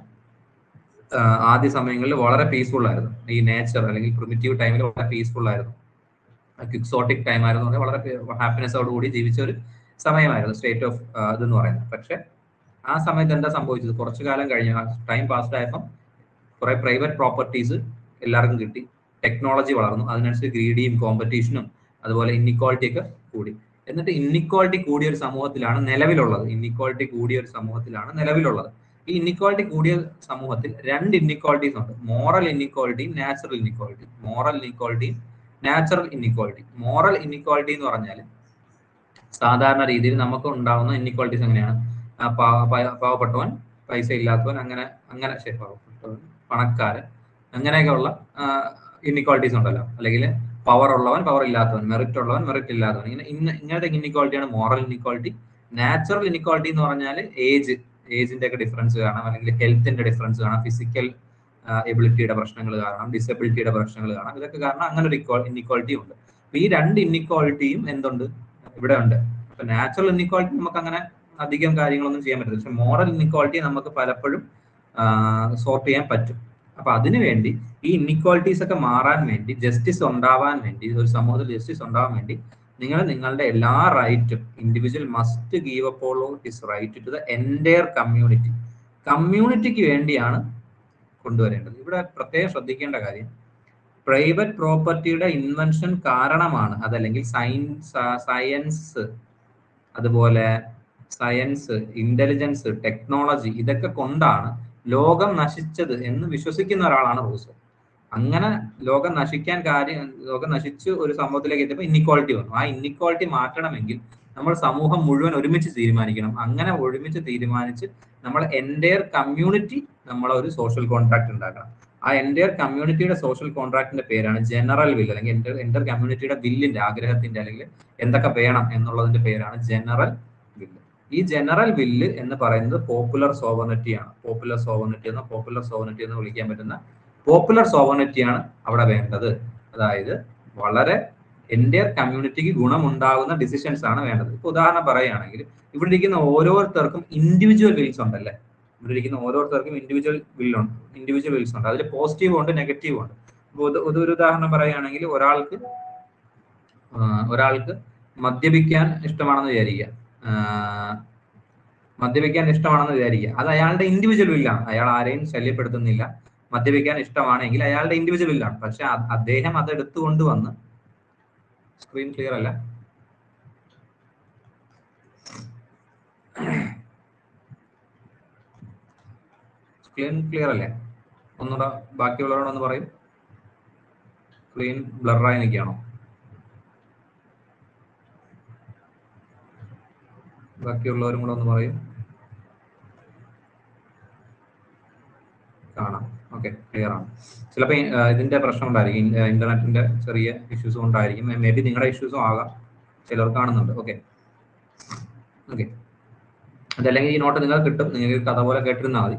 ആദ്യ സമയങ്ങളിൽ വളരെ പീസ്ഫുൾ ആയിരുന്നു ഈ നേച്ചർ, അല്ലെങ്കിൽ പ്രിമിറ്റീവ് ടൈമിൽ വളരെ പീസ്ഫുൾ ആയിരുന്നു, ക്വിക്സോട്ടിക് ടൈം ആയിരുന്നു, വളരെ ഹാപ്പിനെസ്സോടുകൂടി ജീവിച്ച ഒരു സമയമായിരുന്നു സ്റ്റേറ്റ് ഓഫ് ഇതെന്ന് പറയുന്നത്. പക്ഷെ ആ സമയത്ത് എന്താ സംഭവിച്ചത്? കുറച്ചു കാലം കഴിഞ്ഞ് ടൈം പാസ്ഡ് ആയപ്പം കുറെ പ്രൈവറ്റ് പ്രോപ്പർട്ടീസ് എല്ലാവർക്കും കിട്ടി, ടെക്നോളജി വളർന്നു, അതിനനുസരിച്ച് ഗ്രീഡിയും കോമ്പറ്റീഷനും അതുപോലെ ഇന്നിക്വാളിറ്റി ഒക്കെ കൂടി. എന്നിട്ട് ഇന്നിക്വാളിറ്റി കൂടിയ ഒരു സമൂഹത്തിലാണ് നിലവിലുള്ളത്. ഈ ഇന്നിക്വാളിറ്റി കൂടിയ സമൂഹത്തിൽ രണ്ട് ഇന്നിക്വാളിറ്റീസ് ഉണ്ട്: മോറൽ ഇന്നിക്വാളിറ്റിയും നാച്ചുറൽ ഇന്നിക്വാളിറ്റി. മോറൽ ഇന്നിക്വാളിറ്റി എന്ന് പറഞ്ഞാൽ സാധാരണ രീതിയിൽ നമുക്ക് ഉണ്ടാവുന്ന ഇന്നിക്വാളിറ്റീസ് എങ്ങനെയാണ്? പാവപ്പെട്ടവൻ, പൈസ ഇല്ലാത്തവൻ, അങ്ങനെ പാവപ്പെട്ടവൻ, പണക്കാരൻ, അങ്ങനെയൊക്കെ ഉള്ള ഇന്നിക്വാളിറ്റീസ് ഉണ്ടല്ലോ. അല്ലെങ്കിൽ പവർ ഉള്ളവൻ, പവർ ഇല്ലാത്തവൻ, മെറിറ്റ് ഉള്ളവൻ, മെറിറ്റ് ഇല്ലാത്തവൻ, ഇങ്ങനത്തെ ഇന്നിക്വാളിറ്റിയാണ് മോറൽ ഇന്നിക്വാളിറ്റി. നാച്ചുറൽ ഇന്നിക്വാളിറ്റി എന്ന് പറഞ്ഞാൽ ഏജിന്റെ ഒക്കെ ഡിഫറൻസ് കാണാം, അല്ലെങ്കിൽ ഹെൽത്തിന്റെ ഡിഫറൻസ് കാണാം, ഫിസിക്കൽ എബിലിറ്റിയുടെ പ്രശ്നങ്ങൾ കാണാം, ഡിസബിലിറ്റിയുടെ പ്രശ്നങ്ങൾ കാണാം. ഇതൊക്കെ കാരണം അങ്ങനെ ഒരു ഇന്നിക്വാളിറ്റി ഉണ്ട്. അപ്പൊ ഈ രണ്ട് ഇന്നിക്വാളിറ്റിയും എന്തുണ്ട്? ഇവിടെ ഉണ്ട്. അപ്പൊ നാച്ചുറൽ ഇന്നിക്വാളിറ്റി നമുക്ക് അങ്ങനെ അധികം കാര്യങ്ങളൊന്നും ചെയ്യാൻ പറ്റില്ല. പക്ഷെ മോറൽ ഇന്നിക്വാളിറ്റി നമുക്ക് പലപ്പോഴും സോർട്ട് ചെയ്യാൻ പറ്റും. അപ്പൊ അതിനുവേണ്ടി ഈ ഇന്നിക്വാളിറ്റീസ് ഒക്കെ മാറാൻ വേണ്ടി, ജസ്റ്റിസ് ഉണ്ടാവാൻ വേണ്ടി, ഒരു സമൂഹത്തിൽ ജസ്റ്റിസ് ഉണ്ടാവാൻ വേണ്ടി നിങ്ങൾ നിങ്ങളുടെ എല്ലാ റൈറ്റും, individual must give up all his right to the entire കമ്മ്യൂണിറ്റിക്ക് വേണ്ടിയാണ് കൊണ്ടുവരേണ്ടത്. ഇവിടെ പ്രത്യേകം ശ്രദ്ധിക്കേണ്ട കാര്യം, പ്രൈവറ്റ് പ്രോപ്പർട്ടിയുടെ ഇൻവെൻഷൻ കാരണമാണ്, അതല്ലെങ്കിൽ സയൻസ്, അതുപോലെ സയൻസ്, ഇന്റലിജൻസ്, ടെക്നോളജി, ഇതൊക്കെ കൊണ്ടാണ് ലോകം നശിച്ചത് എന്ന് വിശ്വസിക്കുന്ന ഒരാളാണ് റൂസോ. അങ്ങനെ ലോകം നശിച്ച് ഒരു സമൂഹത്തിലേക്ക് എത്തിയപ്പോൾ ഇന്നിക്വാളിറ്റി വന്നു. ആ ഇന്നിക്വാളിറ്റി മാറ്റണമെങ്കിൽ നമ്മൾ സമൂഹം മുഴുവൻ ഒരുമിച്ച് തീരുമാനിക്കണം. അങ്ങനെ ഒരുമിച്ച് തീരുമാനിച്ച് നമ്മൾ എൻറ്റയർ കമ്മ്യൂണിറ്റി നമ്മളെ ഒരു സോഷ്യൽ കോൺട്രാക്ട് ഉണ്ടാക്കണം. ആ എൻറ്റയർ കമ്മ്യൂണിറ്റിയുടെ സോഷ്യൽ കോൺട്രാക്ടിന്റെ പേരാണ് ജനറൽ വില്ല്, അല്ലെങ്കിൽ എൻറ്റയർ കമ്മ്യൂണിറ്റിയുടെ വില്ലിന്റെ, ആഗ്രഹത്തിന്റെ, അല്ലെങ്കിൽ എന്തൊക്കെ വേണം എന്നുള്ളതിന്റെ പേരാണ് ജനറൽ വില്ല്. ഈ ജനറൽ വില്ല് എന്ന് പറയുന്നത് പോപ്പുലർ സോവർണിറ്റി ആണ്. പോപ്പുലർ സോവർണിറ്റി എന്ന് വിളിക്കാൻ പറ്റുന്ന പോപ്പുലർ സോവർണിറ്റിയാണ് അവിടെ വേണ്ടത്. അതായത് വളരെ എൻറ്റയർ കമ്മ്യൂണിറ്റിക്ക് ഗുണമുണ്ടാകുന്ന ഡിസിഷൻസ് ആണ് വേണ്ടത്. ഇപ്പൊ ഉദാഹരണം പറയുകയാണെങ്കിൽ, ഇവിടെ ഇരിക്കുന്ന ഓരോരുത്തർക്കും ഇൻഡിവിജ്വൽ വിൽസ് ഉണ്ടല്ലേ, ഇവിടെ ഇരിക്കുന്ന ഓരോരുത്തർക്കും ഇൻഡിവിജ്വൽ വിൽസ് ഉണ്ട്. അതിൽ പോസിറ്റീവ് ഉണ്ട്, നെഗറ്റീവ് ഉണ്ട്. ഒരു ഉദാഹരണം പറയുകയാണെങ്കിൽ, ഒരാൾക്ക് മദ്യപിക്കാൻ ഇഷ്ടമാണെന്ന് വിചാരിക്കുക. അത് അയാളുടെ ഇൻഡിവിജ്വൽ വില്ലാണ്. അയാൾ ആരെയും ശല്യപ്പെടുത്തുന്നില്ല. മദ്യപിക്കാൻ ഇഷ്ടമാണെങ്കിൽ അയാളുടെ ഇൻഡിവിജ്വൽ വില്ലാണ്. പക്ഷെ അദ്ദേഹം അത് എടുത്തുകൊണ്ട് വന്ന്, സ്ക്രീൻ ക്ലിയർ അല്ല, ഒന്നുകൂടെ ബാക്കിയുള്ളവരോടൊന്ന് പറയും. സ്ക്രീൻ ബ്ലറായി നിൽക്കുകയാണോ? ബാക്കിയുള്ളവരും കൂടെ ഒന്ന് പറയും. കാണാം. ഓക്കെ, ക്ലിയർ ആണ്. ചിലപ്പോൾ ഇതിന്റെ പ്രശ്നം ഉണ്ടായിരിക്കും, ഇന്റർനെറ്റിന്റെ ചെറിയ ഇഷ്യൂസ് കൊണ്ടായിരിക്കും. മേ ബി നിങ്ങളുടെ ഇഷ്യൂസും ആകാം, ചിലർ കാണുന്നുണ്ട്. ഓക്കെ, അതല്ലെങ്കിൽ ഈ നോട്ട് നിങ്ങൾക്ക് കിട്ടും, നിങ്ങൾക്ക് കഥ പോലെ കേട്ടിരുന്നാൽ മതി.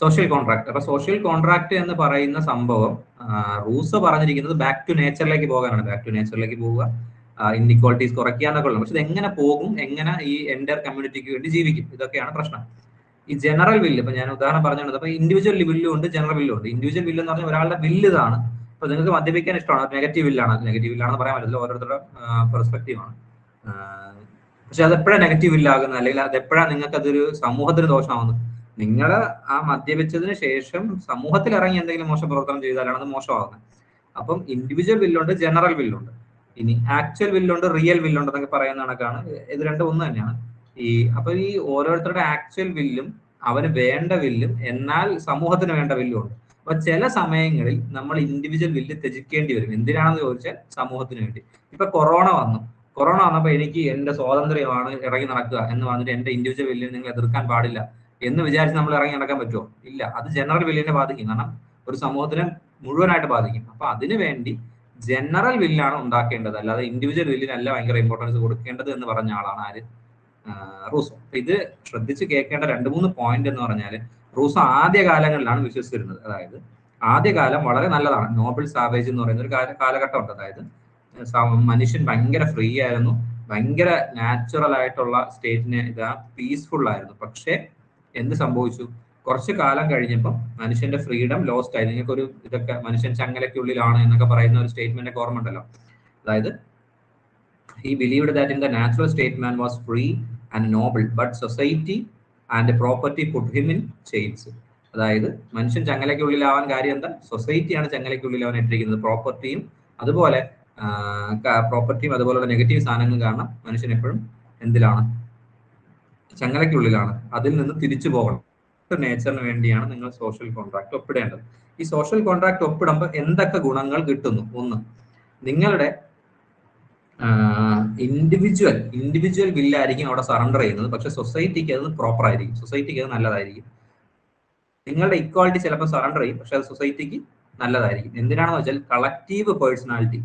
Social contract. അപ്പൊ സോഷ്യൽ കോൺട്രാക്ട് എന്ന് പറയുന്ന സംഭവം റൂസോ പറഞ്ഞിരിക്കുന്നത് ബാക്ക് ടു നേച്ചറിലേക്ക് പോകാനാണ്. ബാക്ക് ടു നേച്ചറിലേക്ക് പോവുക, ഇൻഇക്വാളിറ്റീസ് കുറയ്ക്കുക എന്നൊക്കെ ഉള്ളത്. പക്ഷെ ഇത് എങ്ങനെ പോകും, എങ്ങനെ ഈ എൻറ്റയർ കമ്മ്യൂണിറ്റിക്ക് വേണ്ടി ജീവിക്കും, ഇതൊക്കെയാണ് പ്രശ്നം. ഈ ജനറൽ വില്ല്, ഇപ്പൊ ഞാൻ ഉദാഹരണം പറഞ്ഞത്, അപ്പൊ ഇൻഡിവിജ്വൽ വില്ലും ഉണ്ട്, ജനറൽ വില്ലും ഉണ്ട്. ഇൻഡിവിജ്വൽ വില്ല് എന്ന് പറഞ്ഞാൽ ഒരാളുടെ വില്ല് ഇതാണ്. അപ്പൊ നിങ്ങൾക്ക് മദ്യപിക്കാൻ ഇഷ്ടമാണ്, നെഗറ്റീവ് വില്ലാണെന്ന് പറയാൻ പറ്റില്ല, ഓരോരുത്തരുടെ പെർസ്പെക്റ്റീവാണ്. പക്ഷെ അത് എപ്പോഴാണ് നെഗറ്റീവ് വില്ലാകുന്നത്, അല്ലെങ്കിൽ അത് എപ്പോഴാണ് നിങ്ങൾക്ക് അതൊരു സമൂഹത്തിന് ദോഷമാവുന്നത്? നിങ്ങൾ ആ മദ്യപിച്ചതിന് ശേഷം സമൂഹത്തിൽ ഇറങ്ങി എന്തെങ്കിലും മോശം പ്രവർത്തനം ചെയ്താലാണ് അത് മോശമാകുന്നത്. അപ്പം ഇൻഡിവിജ്വൽ വില്ലുണ്ട്, ജനറൽ വില്ലുണ്ട്. ഇനി ആക്ച്വൽ വില്ലുണ്ട്, റിയൽ വില്ലുണ്ട് എന്നൊക്കെ പറയുന്ന കണക്കാണ്. ഇത് രണ്ടും ഒന്ന് തന്നെയാണ്. അപ്പൊ ഈ ഓരോരുത്തരുടെ ആക്ച്വൽ വില്ലും അവന് വേണ്ട വില്ലും, എന്നാൽ സമൂഹത്തിന് വേണ്ട വില്ലും ഉണ്ട്. അപ്പൊ ചില സമയങ്ങളിൽ നമ്മൾ ഇൻഡിവിജ്വൽ വില്ല് ത്യജിക്കേണ്ടി വരും. എന്തിനാണെന്ന് ചോദിച്ചാൽ സമൂഹത്തിന് വേണ്ടി. ഇപ്പൊ കൊറോണ വന്നപ്പോൾ എനിക്ക് എന്റെ സ്വാതന്ത്ര്യമാണ് ഇറങ്ങി നടക്കുക എന്ന് പറഞ്ഞിട്ട് എന്റെ ഇൻഡിവിജ്വൽ വില്ലിനെ നിങ്ങൾ എതിർക്കാൻ പാടില്ല എന്ന് വിചാരിച്ച് നമ്മൾ ഇറങ്ങി നടക്കാൻ പറ്റുമോ? ഇല്ല. അത് ജനറൽ വില്ലിനെ ബാധിക്കും, കാരണം ഒരു സമൂഹത്തിനെ മുഴുവനായിട്ട് ബാധിക്കും. അപ്പൊ അതിനു വേണ്ടി ജനറൽ വില്ലാണ് ഉണ്ടാക്കേണ്ടത്, അല്ലാതെ ഇൻഡിവിജ്വൽ വില്ലിനല്ല ഭയങ്കര ഇമ്പോർട്ടൻസ് കൊടുക്കേണ്ടത് എന്ന് പറഞ്ഞ ആളാണ് ആര്? റൂസോ. ഇത് ശ്രദ്ധിച്ച് കേൾക്കേണ്ട 2-3 പോയിന്റ് എന്ന് പറഞ്ഞാൽ, റൂസോ ആദ്യ കാലങ്ങളിലാണ് വിശ്വസിച്ചിരുന്നത്. അതായത് ആദ്യകാലം വളരെ നല്ലതാണ്. നോബിൾ സാവേജ് എന്ന് പറയുന്ന ഒരു കാലഘട്ടമുണ്ട്. അതായത് മനുഷ്യൻ ഭയങ്കര ഫ്രീ ആയിരുന്നു, ഭയങ്കര നാച്ചുറൽ ആയിട്ടുള്ള സ്റ്റേറ്റിന് പീസ്ഫുൾ ആയിരുന്നു. പക്ഷെ എന്ത് സംഭവിച്ചു? കുറച്ച് കാലം കഴിഞ്ഞപ്പോൾ മനുഷ്യന്റെ ഫ്രീഡം ലോസ്റ്റ് ആയി. നിങ്ങൾക്കൊരു ഇതൊക്കെ മനുഷ്യൻ ചങ്ങലയ്ക്കുള്ളിലാണ് എന്നൊക്കെ പറയുന്ന ഒരു സ്റ്റേറ്റ്മെന്റ് ഓർമ്മ ഉണ്ടല്ലോ. അതായത് he believed that in the natural state man was free and noble, but society and property put him in chains. അതായത് മനുഷ്യൻ ചങ്ങലയ്ക്കുള്ളിലാവാൻ കാര്യം എന്താ? സൊസൈറ്റിയാണ് ചങ്ങലയ്ക്കുള്ളിലാവാൻ ഇട്ടിരിക്കുന്നത്. പ്രോപ്പർട്ടിയും അതുപോലുള്ള നെഗറ്റീവ് സാധനങ്ങൾ കാരണം മനുഷ്യൻ എപ്പോഴും എന്തിലാണ്? ചങ്ങലയ്ക്കുള്ളിലാണ്. അതിൽ നിന്ന് തിരിച്ചു പോകണം. നേച്ചറിന് വേണ്ടിയാണ് നിങ്ങൾ സോഷ്യൽ കോൺട്രാക്ട് ഒപ്പിടേണ്ടത്. ഈ സോഷ്യൽ കോൺട്രാക്ട് ഒപ്പിടുമ്പോൾ എന്തൊക്കെ ഗുണങ്ങൾ കിട്ടുന്നു? ഒന്ന്, നിങ്ങളുടെ ഇൻഡിവിജ്വൽ വില്ലായിരിക്കും അവിടെ സറണ്ടർ ചെയ്യുന്നത്. പക്ഷെ സൊസൈറ്റിക്ക് അത് പ്രോപ്പർ ആയിരിക്കും, സൊസൈറ്റിക്ക് അത് നല്ലതായിരിക്കും. നിങ്ങളുടെ ഇക്വാളിറ്റി ചിലപ്പോൾ സറണ്ടർ ചെയ്യും, പക്ഷെ അത് സൊസൈറ്റിക്ക് നല്ലതായിരിക്കും. എന്തിനാണെന്ന് വെച്ചാൽ കളക്റ്റീവ് പേഴ്സണാലിറ്റി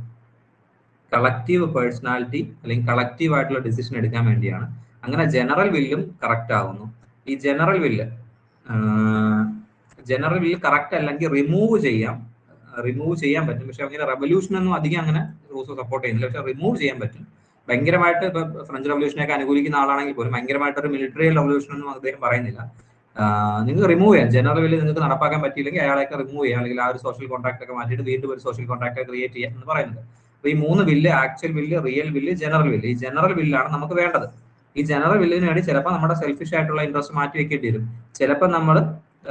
അല്ലെങ്കിൽ കളക്റ്റീവ് ആയിട്ടുള്ള ഡിസിഷൻ എടുക്കാൻ വേണ്ടിയാണ്. അങ്ങനെ ജനറൽ വില്ലും കറക്റ്റ് ആവുന്നു. ഈ ജനറൽ വില്ല് കറക്റ്റ് അല്ലെങ്കിൽ റിമൂവ് ചെയ്യാൻ പറ്റും. പക്ഷെ അങ്ങനെ റെവല്യൂഷനൊന്നും അധികം അങ്ങനെ റൂസോ സപ്പോർട്ട് ചെയ്യുന്നില്ല. പക്ഷെ റിമൂവ് ചെയ്യാൻ പറ്റും. ഭയങ്കരമായിട്ട് ഇപ്പൊ ഫ്രഞ്ച് റെവല്യൂഷനൊക്കെ അനുകൂലിക്കുന്ന ആളാണെങ്കിൽ പോലും ഭയങ്കരമായിട്ടൊരു മിലിറ്ററി റെവല്യൂഷൻ ഒന്നും അദ്ദേഹം പറയുന്നില്ല. നിങ്ങൾക്ക് റിമൂവ് ചെയ്യാം. ജനറൽ വില്ല് നിങ്ങൾക്ക് നടപ്പാക്കാൻ പറ്റിയില്ലെങ്കിൽ അയാളെയൊക്കെ റിമൂവ് ചെയ്യാം, അല്ലെങ്കിൽ ആ ഒരു സോഷ്യൽ കോൺട്രാക്ട് ഒക്കെ മാറ്റിയിട്ട് വീണ്ടും ഒരു സോഷ്യൽ കോൺട്രാക്ട് ക്രിയേറ്റ് ചെയ്യാം എന്ന് പറയുന്നത്. അപ്പൊ ഈ 3 വില്ല്, ആക്ച്വൽ വില്ല്, റിയൽ വില്ല്, ജനറൽ വില്ല്. ഈ ജനറൽ വില്ലാണ് നമുക്ക് വേണ്ടത്. ഈ ജനറൽ വില്ലിന് വേണ്ടി ചിലപ്പോൾ നമ്മുടെ സെൽഫിഷ് ആയിട്ടുള്ള ഇൻട്രസ്റ്റ് മാറ്റി വെക്കേണ്ടി വരും. ചിലപ്പോൾ നമ്മൾ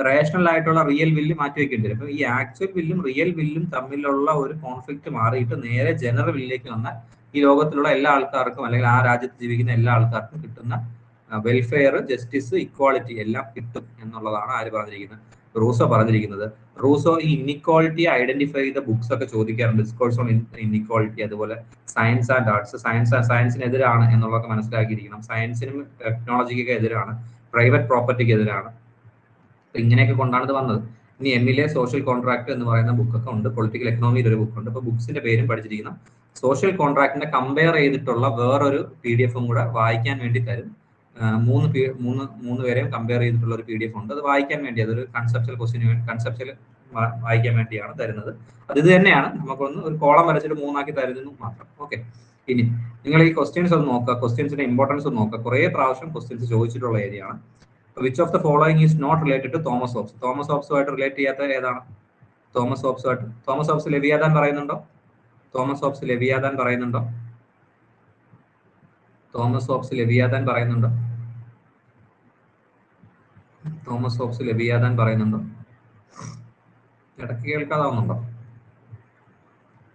റേഷണൽ ആയിട്ടുള്ള റിയൽ വില്ല് മാറ്റി വെക്കേണ്ടി വരും. അപ്പൊ ഈ ആക്ച്വൽ വില്ലും റിയൽ വില്ലും തമ്മിലുള്ള ഒരു കോൺഫ്ലിക്റ്റ് മാറിയിട്ട് നേരെ ജനറൽ വില്ലിലേക്ക് വന്നാൽ ഈ ലോകത്തിലുള്ള എല്ലാ ആൾക്കാർക്കും അല്ലെങ്കിൽ ആ രാജ്യത്ത് ജീവിക്കുന്ന എല്ലാ ആൾക്കാർക്കും കിട്ടുന്ന വെൽഫെയർ, ജസ്റ്റിസ്, ഇക്വാളിറ്റി എല്ലാം കിട്ടും എന്നുള്ളതാണ് ആര് പറഞ്ഞിരിക്കുന്നത്? റൂസോ പറഞ്ഞിരിക്കുന്നത്. റൂസോ ഈ ഇൻഇക്വാളിറ്റി ഐഡന്റിഫൈ ചെയ്ത ബുക്സ് ഒക്കെ ചോദിക്കാറുണ്ട്. ഡിസ്കോഴ്സ് ഓൺ ഇൻഇക്വാളിറ്റി, അതുപോലെ സയൻസ് ആൻഡ് ആർട്സ്. സയൻസിനെതിരാണ് എന്നുള്ളതൊക്കെ മനസ്സിലാക്കിയിരിക്കണം. സയൻസിനും ടെക്നോളജിക്കൊക്കെ എതിരാണ്, പ്രൈവറ്റ് പ്രോപ്പർട്ടിക്ക് എതിരാണ്. ഇങ്ങനെയൊക്കെ കൊണ്ടാണ് ഇത് വന്നത്. ഇനി എമ്മിലെ സോഷ്യൽ കോൺട്രാക്ട് എന്ന് പറയുന്ന ബുക്കൊക്കെ ഉണ്ട്. പൊളിറ്റിക്കൽ എക്കണോമിയുടെ ഒരു ബുക്കുണ്ട്. അപ്പൊ ബുക്സിന്റെ പേരും പഠിച്ചിരിക്കണം. സോഷ്യൽ കോൺട്രാക്ടിനെ കമ്പയർ ചെയ്തിട്ടുള്ള വേറൊരു PDF കൂടെ വായിക്കാൻ വേണ്ടി തരും. മൂന്ന് പേരെയും കമ്പയർ ചെയ്തിട്ടുള്ള ഒരു PDF ഉണ്ട്. അത് വായിക്കാൻ വേണ്ടി, അതൊരു കൺസെപ്റ്റൽ കൺസെപ്റ്റൽ വായിക്കാൻ വേണ്ടിയാണ് തരുന്നത്. അത് ഇത് തന്നെയാണ്. നമുക്കൊന്ന് ഒരു കോളം വരച്ചിട്ട് 3 ആക്കി തരുന്നു മാത്രം. ഓക്കെ. ഇനി നിങ്ങൾ ഈ ക്വസ്റ്റ്യൻസ് ഒന്ന് നോക്കുക, ക്വസ്റ്റ്യൻസിന്റെ ഇമ്പോർട്ടൻസ് ഒന്ന് നോക്കുക. കുറെ പ്രാവശ്യം ക്വസ്റ്റ്യൻസ് ചോദിച്ചിട്ടുള്ള ഏരിയയാണ്. Which of the following is not related to Thomas Hobbes? Thomas ഹോബ്സുമായിട്ട് റിലേറ്റ് ചെയ്യാത്ത ഏതാണ്? തോമസ് ഹോബ്സ് ലെവിയാഥാൻ പറയുന്നുണ്ടോ? തോമസ് ഹോബ്സ് ലെവിയാഥാൻ പറയുന്നുണ്ടോ? തോമസ് ഹോബ്സ് ലെവിയാഥാൻ പറയുന്നുണ്ടോ? തോമസ് ഹോബ്സ് ലെവിയാഥാൻ പറയുന്നുണ്ടോ? ഇടയ്ക്ക് കേൾക്കാതാവുന്നുണ്ടോ?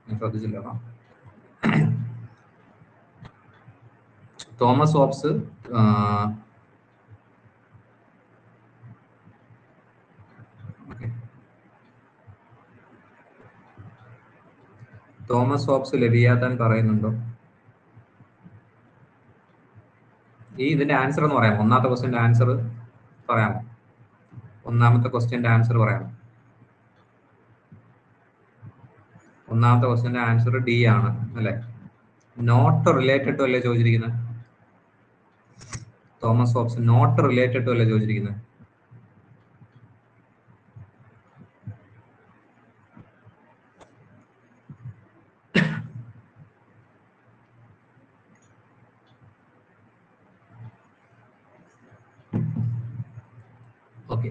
ഞാൻ ശ്രദ്ധിച്ചില്ല. തോമസ് ഹോബ്സ് തോമസ് ഹോബ്സ് ലെവിയാഥാൻ പറയുന്നുണ്ടോ? ഇതിന്റെ ആൻസർ എന്ന് പറയാമോ? ഒന്നാമത്തെ ക്വസ്റ്റ്യന്റെ ആൻസർ പറയാമോ? ഒന്നാമത്തെ ക്വസ്റ്റ്യന്റെ ആൻസർ പറയാമോ? ഒന്നാമത്തെ ക്വസ്റ്റ്യന്റെ ആൻസർ ഡി ആണ് അല്ലെ? നോട്ട് റിലേറ്റഡ് ടു അല്ലേ ചോദിച്ചിരിക്കുന്നത്? Thomas Hobbes not related to അല്ലേ ചോദിച്ചിരിക്കുന്നത്? ഓക്കെ,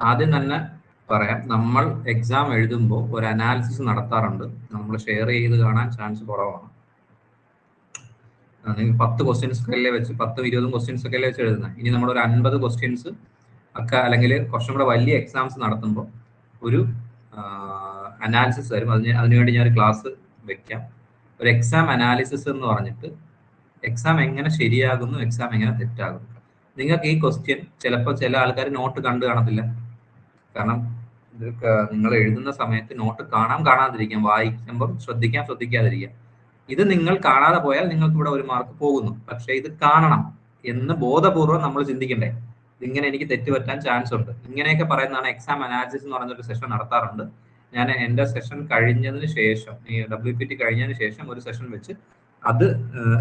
ആദ്യം തന്നെ പറയാം, നമ്മൾ എക്സാം എഴുതുമ്പോൾ ഒരു അനാലിസിസ് നടത്താറുണ്ട്. നമ്മൾ ഷെയർ ചെയ്ത് കാണാൻ ചാൻസ് കുറവാണ്. നിങ്ങൾ 10 ക്വസ്റ്റ്യൻസ് ഒക്കെ വെച്ച് 10-20 ക്വസ്റ്റ്യൻസ് ഒക്കെ വെച്ച് എഴുതുന്നത്. ഇനി നമ്മളൊരു 50 ക്വസ്റ്റ്യൻസ് ഒക്കെ അല്ലെങ്കിൽ കുറച്ചും കൂടെ വലിയ എക്സാംസ് നടത്തുമ്പോൾ ഒരു അനാലിസിസ് തരും. അതിനുവേണ്ടി ഞാൻ ഒരു ക്ലാസ് വെക്കാം. ഒരു എക്സാം അനാലിസിസ് എന്ന് പറഞ്ഞിട്ട് എക്സാം എങ്ങനെ ശരിയാകുന്നു, എക്സാം എങ്ങനെ തെറ്റാകുന്നു. നിങ്ങൾക്ക് ഈ ക്വസ്റ്റ്യൻ ചിലപ്പോൾ ചില ആൾക്കാർ നോട്ട് കണ്ടു കാണത്തില്ല. കാരണം ഇത് നിങ്ങൾ എഴുതുന്ന സമയത്ത് നോട്ട് കാണാതിരിക്കാം, വായിക്കുമ്പോൾ ശ്രദ്ധിക്കാതിരിക്കാം. ഇത് നിങ്ങൾ കാണാതെ പോയാൽ നിങ്ങൾക്ക് ഇവിടെ 1 മാർക്ക് പോകുന്നു. പക്ഷെ ഇത് കാണണം എന്ന് ബോധപൂർവ്വം നമ്മൾ ചിന്തിക്കണ്ടേ. ഇങ്ങനെ എനിക്ക് തെറ്റുപറ്റാൻ ചാൻസ് ഉണ്ട്. ഇങ്ങനെയൊക്കെ പറയുന്നതാണ് എക്സാം അനാലിസിസ് എന്ന് പറഞ്ഞൊരു സെഷൻ നടത്താറുണ്ട്. ഞാൻ എൻ്റെ സെഷൻ കഴിഞ്ഞതിന് ശേഷം, ഈ WPT കഴിഞ്ഞതിന് ശേഷം ഒരു സെഷൻ വെച്ച് അത്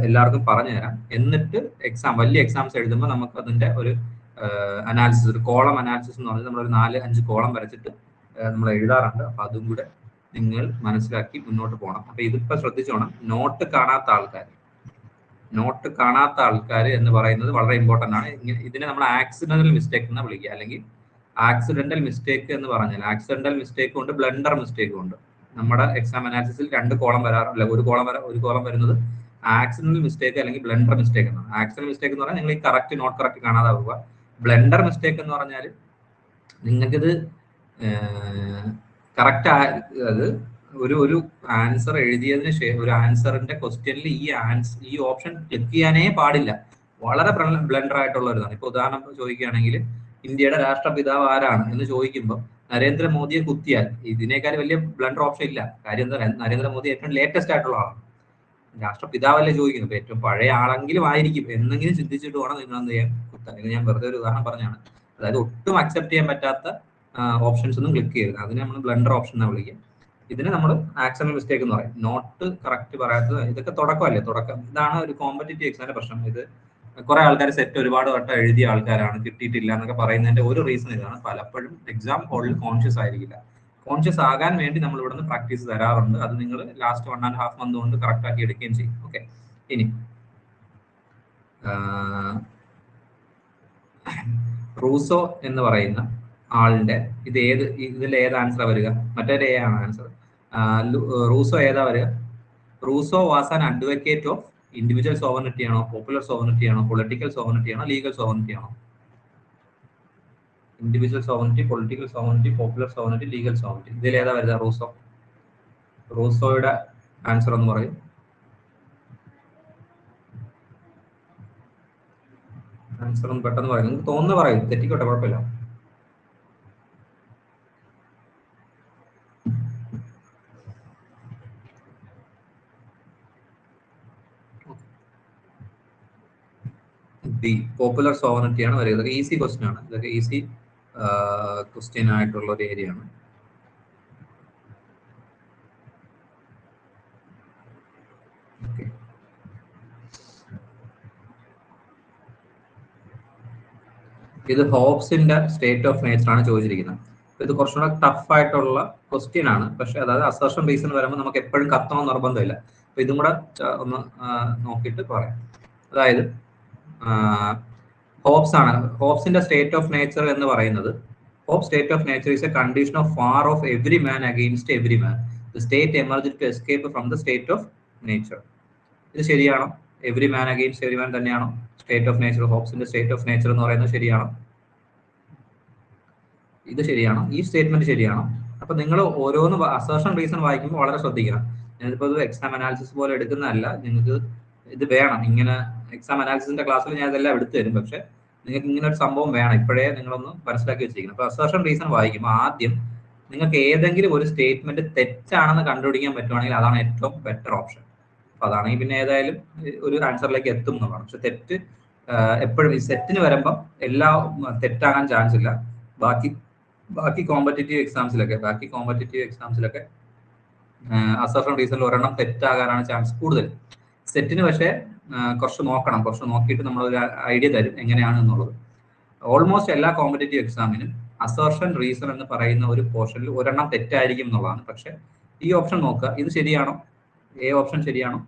എല്ലാവർക്കും പറഞ്ഞു തരാം. എന്നിട്ട് വലിയ എക്സാംസ് എഴുതുമ്പോൾ നമുക്ക് അതിന്റെ ഒരു അനാലിസിസ്, ഒരു കോളം അനാലിസിസ് എന്ന് പറഞ്ഞാൽ നമ്മളൊരു 4-5 കോളം വരച്ചിട്ട് നമ്മൾ എഴുതാറുണ്ട്. അപ്പൊ അതും കൂടെ നിങ്ങൾ മനസ്സിലാക്കി മുന്നോട്ട് പോകണം. അപ്പൊ ഇതിപ്പോ ശ്രദ്ധിച്ചോണം, നോട്ട് കാണാത്ത ആൾക്കാർ എന്ന് പറയുന്നത് വളരെ ഇമ്പോർട്ടന്റ് ആണ്. ഇതിനെ നമ്മൾ ആക്സിഡന്റൽ മിസ്റ്റേക്ക് എന്ന് വിളിക്കുക. അല്ലെങ്കിൽ ആക്സിഡന്റൽ മിസ്റ്റേക്ക് എന്ന് പറഞ്ഞാൽ ആക്സിഡന്റൽ മിസ്റ്റേക്കും ഉണ്ട്, ബ്ലണ്ടർ മിസ്റ്റേക്കും ഉണ്ട്. നമ്മുടെ എക്സാം അനാലിസിസിൽ 2 കോളം വരാറില്ല. ഒരു കോളം വരുന്നത് ആക്സിഡന്റൽ മിസ്റ്റേക്ക് അല്ലെങ്കിൽ ബ്ലണ്ടർ മിസ്റ്റേക്ക് എന്നാണ്. ആക്സിഡന്റൽ മിസ്റ്റേക്ക് എന്ന് പറഞ്ഞാൽ നിങ്ങൾ ഈ കറക്റ്റ് നോട്ട് കറക്റ്റ് കാണാതാവുക. ബ്ലണ്ടർ മിസ്റ്റേക്ക് എന്ന് പറഞ്ഞാൽ നിങ്ങൾക്കിത് കറക്റ്റ്, അത് ഒരു ആൻസർ എഴുതിയതിന് ശേഷം ഒരു ആൻസറിന്റെ ക്വസ്റ്റ്യനിൽ ഈ ഓപ്ഷൻ ക്ലിക്ക് ചെയ്യാനേ പാടില്ല. വളരെ ബ്ലണ്ടർ ആയിട്ടുള്ള ഒരു ഇതാണ്. ഇപ്പൊ ഉദാഹരണം ചോദിക്കുകയാണെങ്കിൽ ഇന്ത്യയുടെ രാഷ്ട്രപിതാവ് ആരാണ് എന്ന് ചോദിക്കുമ്പോൾ നരേന്ദ്രമോദിയെ കുത്തിയാൽ ഇതിനേക്കാൾ വലിയ ബ്ലണ്ടർ ഓപ്ഷൻ ഇല്ല. കാര്യം എന്താ, നരേന്ദ്രമോദി ഏറ്റവും ലേറ്റസ്റ്റ് ആയിട്ടുള്ള ആളാണ്. രാഷ്ട്രപിതാവല്ലേ ചോദിക്കുന്നത്. ഏറ്റവും പഴയ ആളെങ്കിലും ആയിരിക്കും എന്നെങ്കിലും ചിന്തിച്ചിട്ട് വേണം നിങ്ങൾ എന്ത് ചെയ്യാൻ കുത്താൻ. ഇത് ഞാൻ വെറുതെ ഒരു ഉദാഹരണം പറഞ്ഞാണ്. അതായത് ഒട്ടും അക്സെപ്റ്റ് ചെയ്യാൻ പറ്റാത്ത ഓപ്ഷൻസ് ഒന്നും ക്ലിക്ക് ചെയ്യരുത്. അതിനെ നമ്മൾ ബ്ലണ്ടർ ഓപ്ഷൻ എന്നാണ് വിളിക്കുക. ഇതിനെ നമ്മൾ ആക്സിഡന്റൽ മിസ്റ്റേക്ക് എന്ന് പറയും. നോട്ട് കറക്റ്റ് പറയാത്തത്, ഇതൊക്കെ തുടക്കമല്ലേ. ഇതാണ് ഒരു കോമ്പറ്റേറ്റീവ് എക്സാമിന്റെ പ്രശ്നം. ഇത് കുറെ ആൾക്കാർ സെറ്റ് ഒരുപാട് വട്ടം എഴുതിയ ആൾക്കാരാണ്, കിട്ടിയിട്ടില്ല എന്നൊക്കെ പറയുന്നതിന്റെ ഒരു റീസൺ ഇതാണ്. പലപ്പോഴും എക്സാം ഹോളിൽ കോൺഷ്യസ് ആയിരിക്കില്ല. കോൺഷ്യസ് ആകാൻ വേണ്ടി നമ്മൾ ഇവിടുന്ന് പ്രാക്ടീസ് തരാറുണ്ട്. അത് നിങ്ങൾ ലാസ്റ്റ് 1.5 മന്ത് കൊണ്ട് കറക്റ്റ് ആക്കി എടുക്കുകയും ചെയ്യും. ഓക്കെ, ഇനി റൂസോ എന്ന് പറയുന്ന ആളിന്റെ ഇതിൽ ഏത് ആൻസർ വരിക? മറ്റേ ആണ് ആൻസർ. റൂസോ ഏതാ വരിക? Rousseau was an advocate of individual sovereignty ആണോ, പോപ്പുലർ സോവറിനിറ്റി ആണോ, പൊളിറ്റിക്കൽ സോവറിനിറ്റി ആണോ, ലീഗൽ സോവറിനിറ്റി ആണോ? Individual sovereignty, political sovereignty, popular sovereignty, legal sovereignty. ഇതിൽ ഏതാ വരുന്നത്? റൂസോയുടെ ആൻസർ എന്ന് പറയും. ആൻസർ ഒന്ന് പെട്ടെന്ന് പറയും. നിങ്ങൾക്ക് തോന്നുന്നു പറയും, തെറ്റിക്കോട്ടെ, കുഴപ്പമില്ല. ബി, പോപ്പുലർ സോവറിറ്റി ആണ് വരിക. ഇതൊക്കെ ഈസി ക്വസ്റ്റ്യൻ ആണ്. ഇതൊക്കെ ഈസി ക്വസ്റ്റ്യൻ ആയിട്ടുള്ള ഒരു ഏരിയ ആണ്. ഇത് ഹോബ്സിന്റെ സ്റ്റേറ്റ് ഓഫ് നേച്ചർ ആണ് ചോദിച്ചിരിക്കുന്നത്. ഇത് കുറച്ചുകൂടെ ടഫ് ആയിട്ടുള്ള ക്വസ്റ്റ്യൻ ആണ്. പക്ഷെ അതായത് അസർഷൻ റീസൺ വരുമ്പോൾ നമുക്ക് എപ്പോഴും കത്തണം നിർബന്ധമില്ല. അപ്പൊ ഇതും കൂടെ ഒന്ന് നോക്കിയിട്ട് പറയാം. അതായത് ഹോബ്സ് ആണ്. ഹോബ്സിന്റെ സ്റ്റേറ്റ് ഓഫ് നേച്ചർ എന്ന് പറയുന്നത്, Hobbes state of nature is a condition of war of every man against every man. The state emerge to escape from the state of nature. ഇത് ശരിയാണോ? Every man against every man തന്നെയാണോ state of nature? ഹോബ്സിന്റെ state of nature എന്ന് പറയുന്നത് ശരിയാണോ? ഇത് ശരിയാണോ? ഈ സ്റ്റേറ്റ്മെന്റ് ശരിയാണോ? അപ്പൊ നിങ്ങൾ ഓരോന്ന് അസർഷൻ റീസൺ വായിക്കുമ്പോൾ വളരെ ശ്രദ്ധിക്കണം. ഞാനിപ്പോ ഇത് എക്സാം അനാലിസിസ് പോലെ എടുക്കുന്നതല്ല. നിങ്ങൾക്ക് ഇത് വേണം. ഇങ്ങനെ എക്സാം അനാലിസിസിന്റെ ക്ലാസ്സിൽ ഞാൻ ഇതെല്ലാം എടുത്തു തരും. പക്ഷെ നിങ്ങൾക്ക് ഇങ്ങനെ ഒരു സംഭവം വേണം. ഇപ്പോഴേ നിങ്ങളൊന്ന് മനസ്സിലാക്കി വെച്ചിരിക്കണം. അപ്പൊ അസർഷൻ റീസൺ വായിക്കുമ്പോൾ ആദ്യം നിങ്ങൾക്ക് ഏതെങ്കിലും ഒരു സ്റ്റേറ്റ്മെന്റ് തെറ്റാണെന്ന് കണ്ടുപിടിക്കാൻ പറ്റുവാണെങ്കിൽ അതാണ് ഏറ്റവും ബെറ്റർ ഓപ്ഷൻ. അപ്പൊ അതാണെങ്കിൽ പിന്നെ ഏതായാലും ഒരു ആൻസറിലേക്ക് എത്തും എന്നുള്ളതാണ്. പക്ഷെ തെറ്റ് എപ്പോഴും ഈ സെറ്റിന് വരുമ്പം എല്ലാം തെറ്റാകാൻ ചാൻസ് ഇല്ല. ബാക്കി കോമ്പറ്റേറ്റീവ് എക്സാംസിലൊക്കെ അസർഷൻ റീസണിൽ ഒരെണ്ണം തെറ്റാകാനാണ് ചാൻസ് കൂടുതൽ. സെറ്റിന് പക്ഷേ കുറച്ച് നോക്കിയിട്ട് നമ്മൾ ഒരു ഐഡിയ തരും എങ്ങനെയാണ് എന്നുള്ളത്. ഓൾമോസ്റ്റ് എല്ലാ കോമ്പറ്റേറ്റീവ് എക്സാമിനും അസർഷൻ റീസൺ എന്ന് പറയുന്ന ഒരു പോർഷനിൽ ഒരെണ്ണം തെറ്റായിരിക്കും എന്നുള്ളതാണ്. പക്ഷെ ഈ ഓപ്ഷൻ നോക്കുക, ഇത് ശരിയാണോ? എ ഓപ്ഷൻ ശരിയാണോ?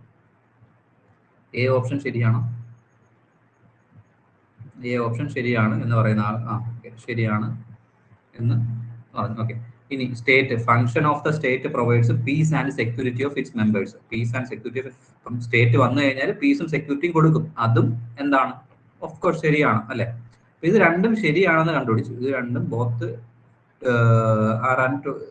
എ ഓപ്ഷൻ ശരിയാണ് എന്ന് പറയുന്ന ആൾ ശരിയാണ് എന്ന് പറഞ്ഞു. ഓക്കെ, ഇനി state function of the state provides piece and security of its members. Piece and security, ഇപ്പം സ്റ്റേറ്റ് വന്നു കഴിഞ്ഞാൽ പീസും സെക്യൂരിറ്റിയും കൊടുക്കും. അതും എന്താണ്? ഓഫ് കോഴ്സ് ശരിയാണ്, അല്ലെ? ഇത് രണ്ടും ശരിയാണെന്ന് കണ്ടുപിടിച്ചു. ഇത് രണ്ടും ബോത്ത്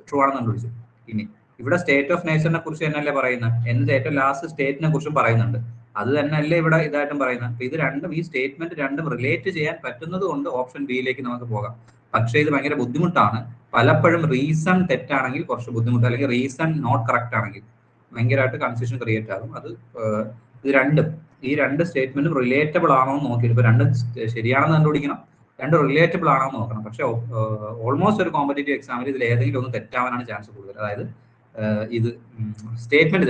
ട്രൂ ആണെന്ന് കണ്ടുപിടിച്ചു. ഇനി ഇവിടെ സ്റ്റേറ്റ് ഓഫ് നേച്ചറിനെ കുറിച്ച് തന്നെയല്ലേ പറയുന്നത്? എന്ത് ഏറ്റവും ലാസ്റ്റ് സ്റ്റേറ്റിനെ കുറിച്ചും പറയുന്നുണ്ട്. അത് തന്നെയല്ലേ ഇവിടെ ഇതായിട്ടും പറയുന്നത്. അപ്പൊ ഇത് രണ്ടും, ഈ സ്റ്റേറ്റ്മെന്റ് രണ്ടും റിലേറ്റ് ചെയ്യാൻ പറ്റുന്നത് കൊണ്ട് ഓപ്ഷൻ ബിയിലേക്ക് നമുക്ക് പോകാം. പക്ഷേ ഇത് ഭയങ്കര ബുദ്ധിമുട്ടാണ്. പലപ്പോഴും റീസൺ തെറ്റാണെങ്കിൽ കുറച്ച് ബുദ്ധിമുട്ട്, അല്ലെങ്കിൽ റീസൺ നോട്ട് കറക്റ്റ് ആണെങ്കിൽ ഭയങ്കരമായിട്ട് കൺഫ്യൂഷൻ ക്രിയേറ്റ് ആകും. അത് ഈ രണ്ട് സ്റ്റേറ്റ്മെന്റും റിലേറ്റബിൾ ആണോ എന്ന് നോക്കിയിട്ട്, ഇപ്പൊ രണ്ടും ശരിയാണെന്ന് കണ്ടുപിടിക്കണം, രണ്ടും റിലേറ്റബിൾ ആണോ എന്ന് നോക്കണം. പക്ഷെ ഓൾമോസ്റ്റ് ഒരു കോമ്പറ്റേറ്റീവ് എക്സാമിൽ ഇതിൽ ഏതെങ്കിലും ഒന്ന് തെറ്റാവാനാണ് ചാൻസ് കൂടുതൽ. അതായത് ഇത് സ്റ്റേറ്റ്മെന്റ്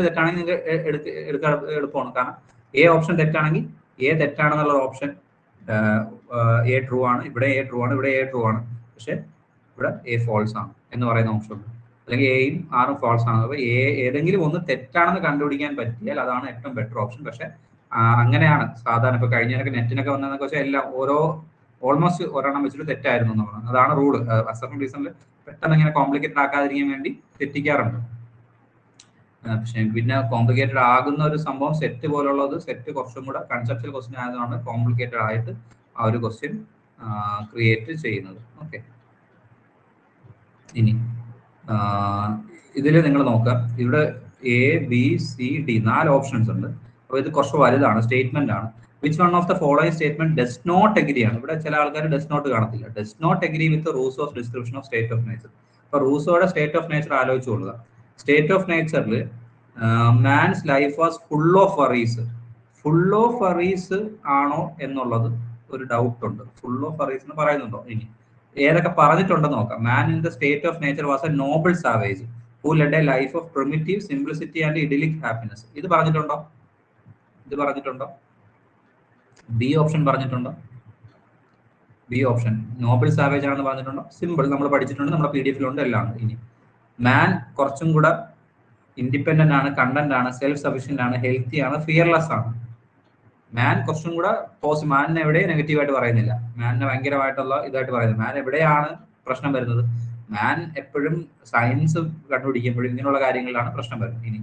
തെറ്റാണെങ്കിൽ നിങ്ങൾക്ക് എടുക്കാൻ എളുപ്പമാണ്. കാരണം എ ഓപ്ഷൻ തെറ്റാണെങ്കിൽ എ തെറ്റാണെന്നുള്ള ഓപ്ഷൻ എ ട്രൂ ആണ്, ഇവിടെ എ ട്രൂ ആണ്, ഇവിടെ എ ട്രൂ ആണ്. പക്ഷെ ഇവിടെ എ ഫോൾസ് ആണ് എന്ന് പറയുന്ന ഓപ്ഷൻ ഉണ്ട്. അല്ലെങ്കിൽ എയും ആറും ഫോൾസ് ആണ്. അപ്പൊ ഏതെങ്കിലും ഒന്ന് തെറ്റാണെന്ന് കണ്ടുപിടിക്കാൻ പറ്റിയാൽ അതാണ് ഏറ്റവും ബെറ്റർ ഓപ്ഷൻ. പക്ഷെ അങ്ങനെയാണ് സാധാരണ. ഇപ്പൊ കഴിഞ്ഞൊക്കെ നെറ്റിനൊക്കെ വന്നതെന്നൊക്കെ വെച്ചാൽ എല്ലാം ഓൾമോസ്റ്റ് ഒരെണ്ണം വെച്ചിട്ട് തെറ്റായിരുന്നു എന്ന് പറയുന്നത്. അതാണ് റൂള്. അസർഷൻ റീസണിൽ പെട്ടെന്ന് ഇങ്ങനെ കോംപ്ലിക്കേറ്റഡ് ആക്കാതിരിക്കാൻ വേണ്ടി തെറ്റിക്കാറുണ്ട്. പക്ഷെ പിന്നെ കോംപ്ലിക്കേറ്റഡ് ആകുന്ന ഒരു സംഭവം സെറ്റ് പോലുള്ളത്, സെറ്റ് കുറച്ചും കൂടെ കൺസെപ്ച്വൽ ക്വസ്റ്റ്യൻ ആയതുകൊണ്ട് കോംപ്ലിക്കേറ്റഡ് ആയിട്ട് ആ ഒരു ക്വസ്റ്റ്യൻ ക്രിയേറ്റ് ചെയ്യുന്നത്. ഓക്കെ, ഇനി ഇതിൽ നിങ്ങൾ നോക്കുക, ഇവിടെ A B C D 4 options ഉണ്ട്. അപ്പോൾ ഇത് കുറച്ച് വലുതാണ്, സ്റ്റേറ്റ്മെന്റ് ആണ്. Which one of the following statement does not agree ആണ്. ഇവിടെ ചില ആൾക്കാർ ഡസ് നോട്ട് കാണത്തില്ല. Does not agree with Rousseau's description of state of nature. അപ്പൊ റൂസോയുടെ സ്റ്റേറ്റ് ഓഫ് നേച്ചർ ആലോചിച്ച് കൊള്ളുക. സ്റ്റേറ്റ് ഓഫ് നേച്ചറിൽ man's life was full of worries ആണോ എന്നുള്ളത് ഒരു ഡൗട്ട് ഉണ്ട്. ഫുൾ ഓഫ് വറീസ് എന്ന് പറയുന്നുണ്ടോ? ഇനി ഏതൊക്കെ പറഞ്ഞിട്ടുണ്ടെന്ന് നോക്കാം. Man in the state of nature was a noble savage who led a life of primitive simplicity and idyllic happiness. ഇത് പറഞ്ഞിട്ടുണ്ടോ? ബി ഓപ്ഷൻ പറഞ്ഞിട്ടുണ്ടോ? ബി ഓപ്ഷൻ നോബിൾ സാവേജ് ആണെന്ന് പറഞ്ഞിട്ടുണ്ടോ? സിമ്പിൾ, നമ്മൾ പഠിച്ചിട്ടുണ്ട്, നമ്മുടെ PDF-ലുണ്ട്, എല്ലാം ഉണ്ട്. ഇനി മാൻ കുറച്ചും കൂടെ ഇൻഡിപെൻഡന്റ് ആണ്, കണ്ടന്റ് ആണ്, സെൽഫ് സഫിഷ്യന്റ് ആണ്, ഹെൽത്തി ആണ്, ഫിയർലെസ് ആണ്. മാൻ കുറച്ചും കൂടെ മാനിനെ എവിടെയും നെഗറ്റീവായിട്ട് പറയുന്നില്ല. മാനിനെ ഭയങ്കരമായിട്ടുള്ള ഇതായിട്ട് പറയുന്നത്. മാൻ എവിടെയാണ് പ്രശ്നം വരുന്നത്? മാൻ എപ്പോഴും സയൻസ് കണ്ടുപിടിക്കുമ്പോഴും ഇങ്ങനെയുള്ള കാര്യങ്ങളിലാണ് പ്രശ്നം വരുന്നത്. ഇനി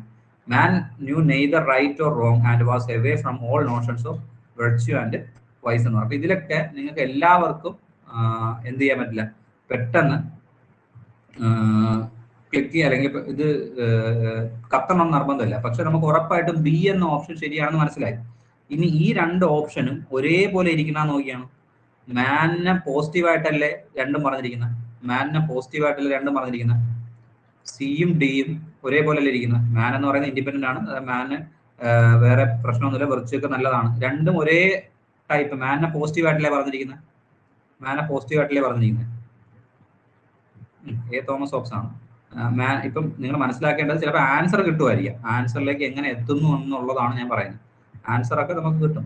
man knew neither right or wrong and was away from all notions of virtue and vice എന്ന് പറഞ്ഞു. ഇതിലൊക്കെ നിങ്ങൾക്ക് എല്ലാവർക്കും എന്ത് ചെയ്യാൻ പറ്റില്ല, പെട്ടെന്ന് ക്ലിക്ക് ചെയ്യുക, അല്ലെങ്കിൽ ഇത് കത്തണം നിർബന്ധമില്ല. പക്ഷെ നമുക്ക് ഉറപ്പായിട്ടും ബി എന്ന ഓപ്ഷൻ ശരിയാണെന്ന് മനസ്സിലായി. ഇനി ഈ രണ്ട് ഓപ്ഷനും ഒരേപോലെ ഇരിക്കുന്ന നോക്കിയാണ്. മാനിനെ പോസിറ്റീവായിട്ടല്ലേ രണ്ടും പറഞ്ഞിരിക്കുന്നത്, മാനിനെ പോസിറ്റീവായിട്ടല്ലേ രണ്ടും പറഞ്ഞിരിക്കുന്നത്. സിയും ഡിയും ഒരേപോലെ അല്ലേ ഇരിക്കുന്നത്. മാൻ എന്ന് പറയുന്നത് ഇൻഡിപെൻഡന്റ് ആണ്, മാന് വേറെ പ്രശ്നമൊന്നുമില്ല, വെർച്വൊക്കെ നല്ലതാണ്. രണ്ടും ഒരേ ടൈപ്പ്. മാനിനെ പോസിറ്റീവായിട്ടല്ലേ പറഞ്ഞിരിക്കുന്നത്, മാനെ പോസിറ്റീവായിട്ടല്ലേ പറഞ്ഞിരിക്കുന്നത്. എ തോമസ് ഹോബ്സ് ആണ്. ഇപ്പം നിങ്ങൾ മനസ്സിലാക്കേണ്ടത് ചിലപ്പോൾ ആൻസർ കിട്ടുമായിരിക്കാം, ആൻസറിലേക്ക് എങ്ങനെ എത്തുന്നു എന്നുള്ളതാണ് ഞാൻ പറയുന്നത്. ആൻസറൊക്കെ നമുക്ക് കിട്ടും,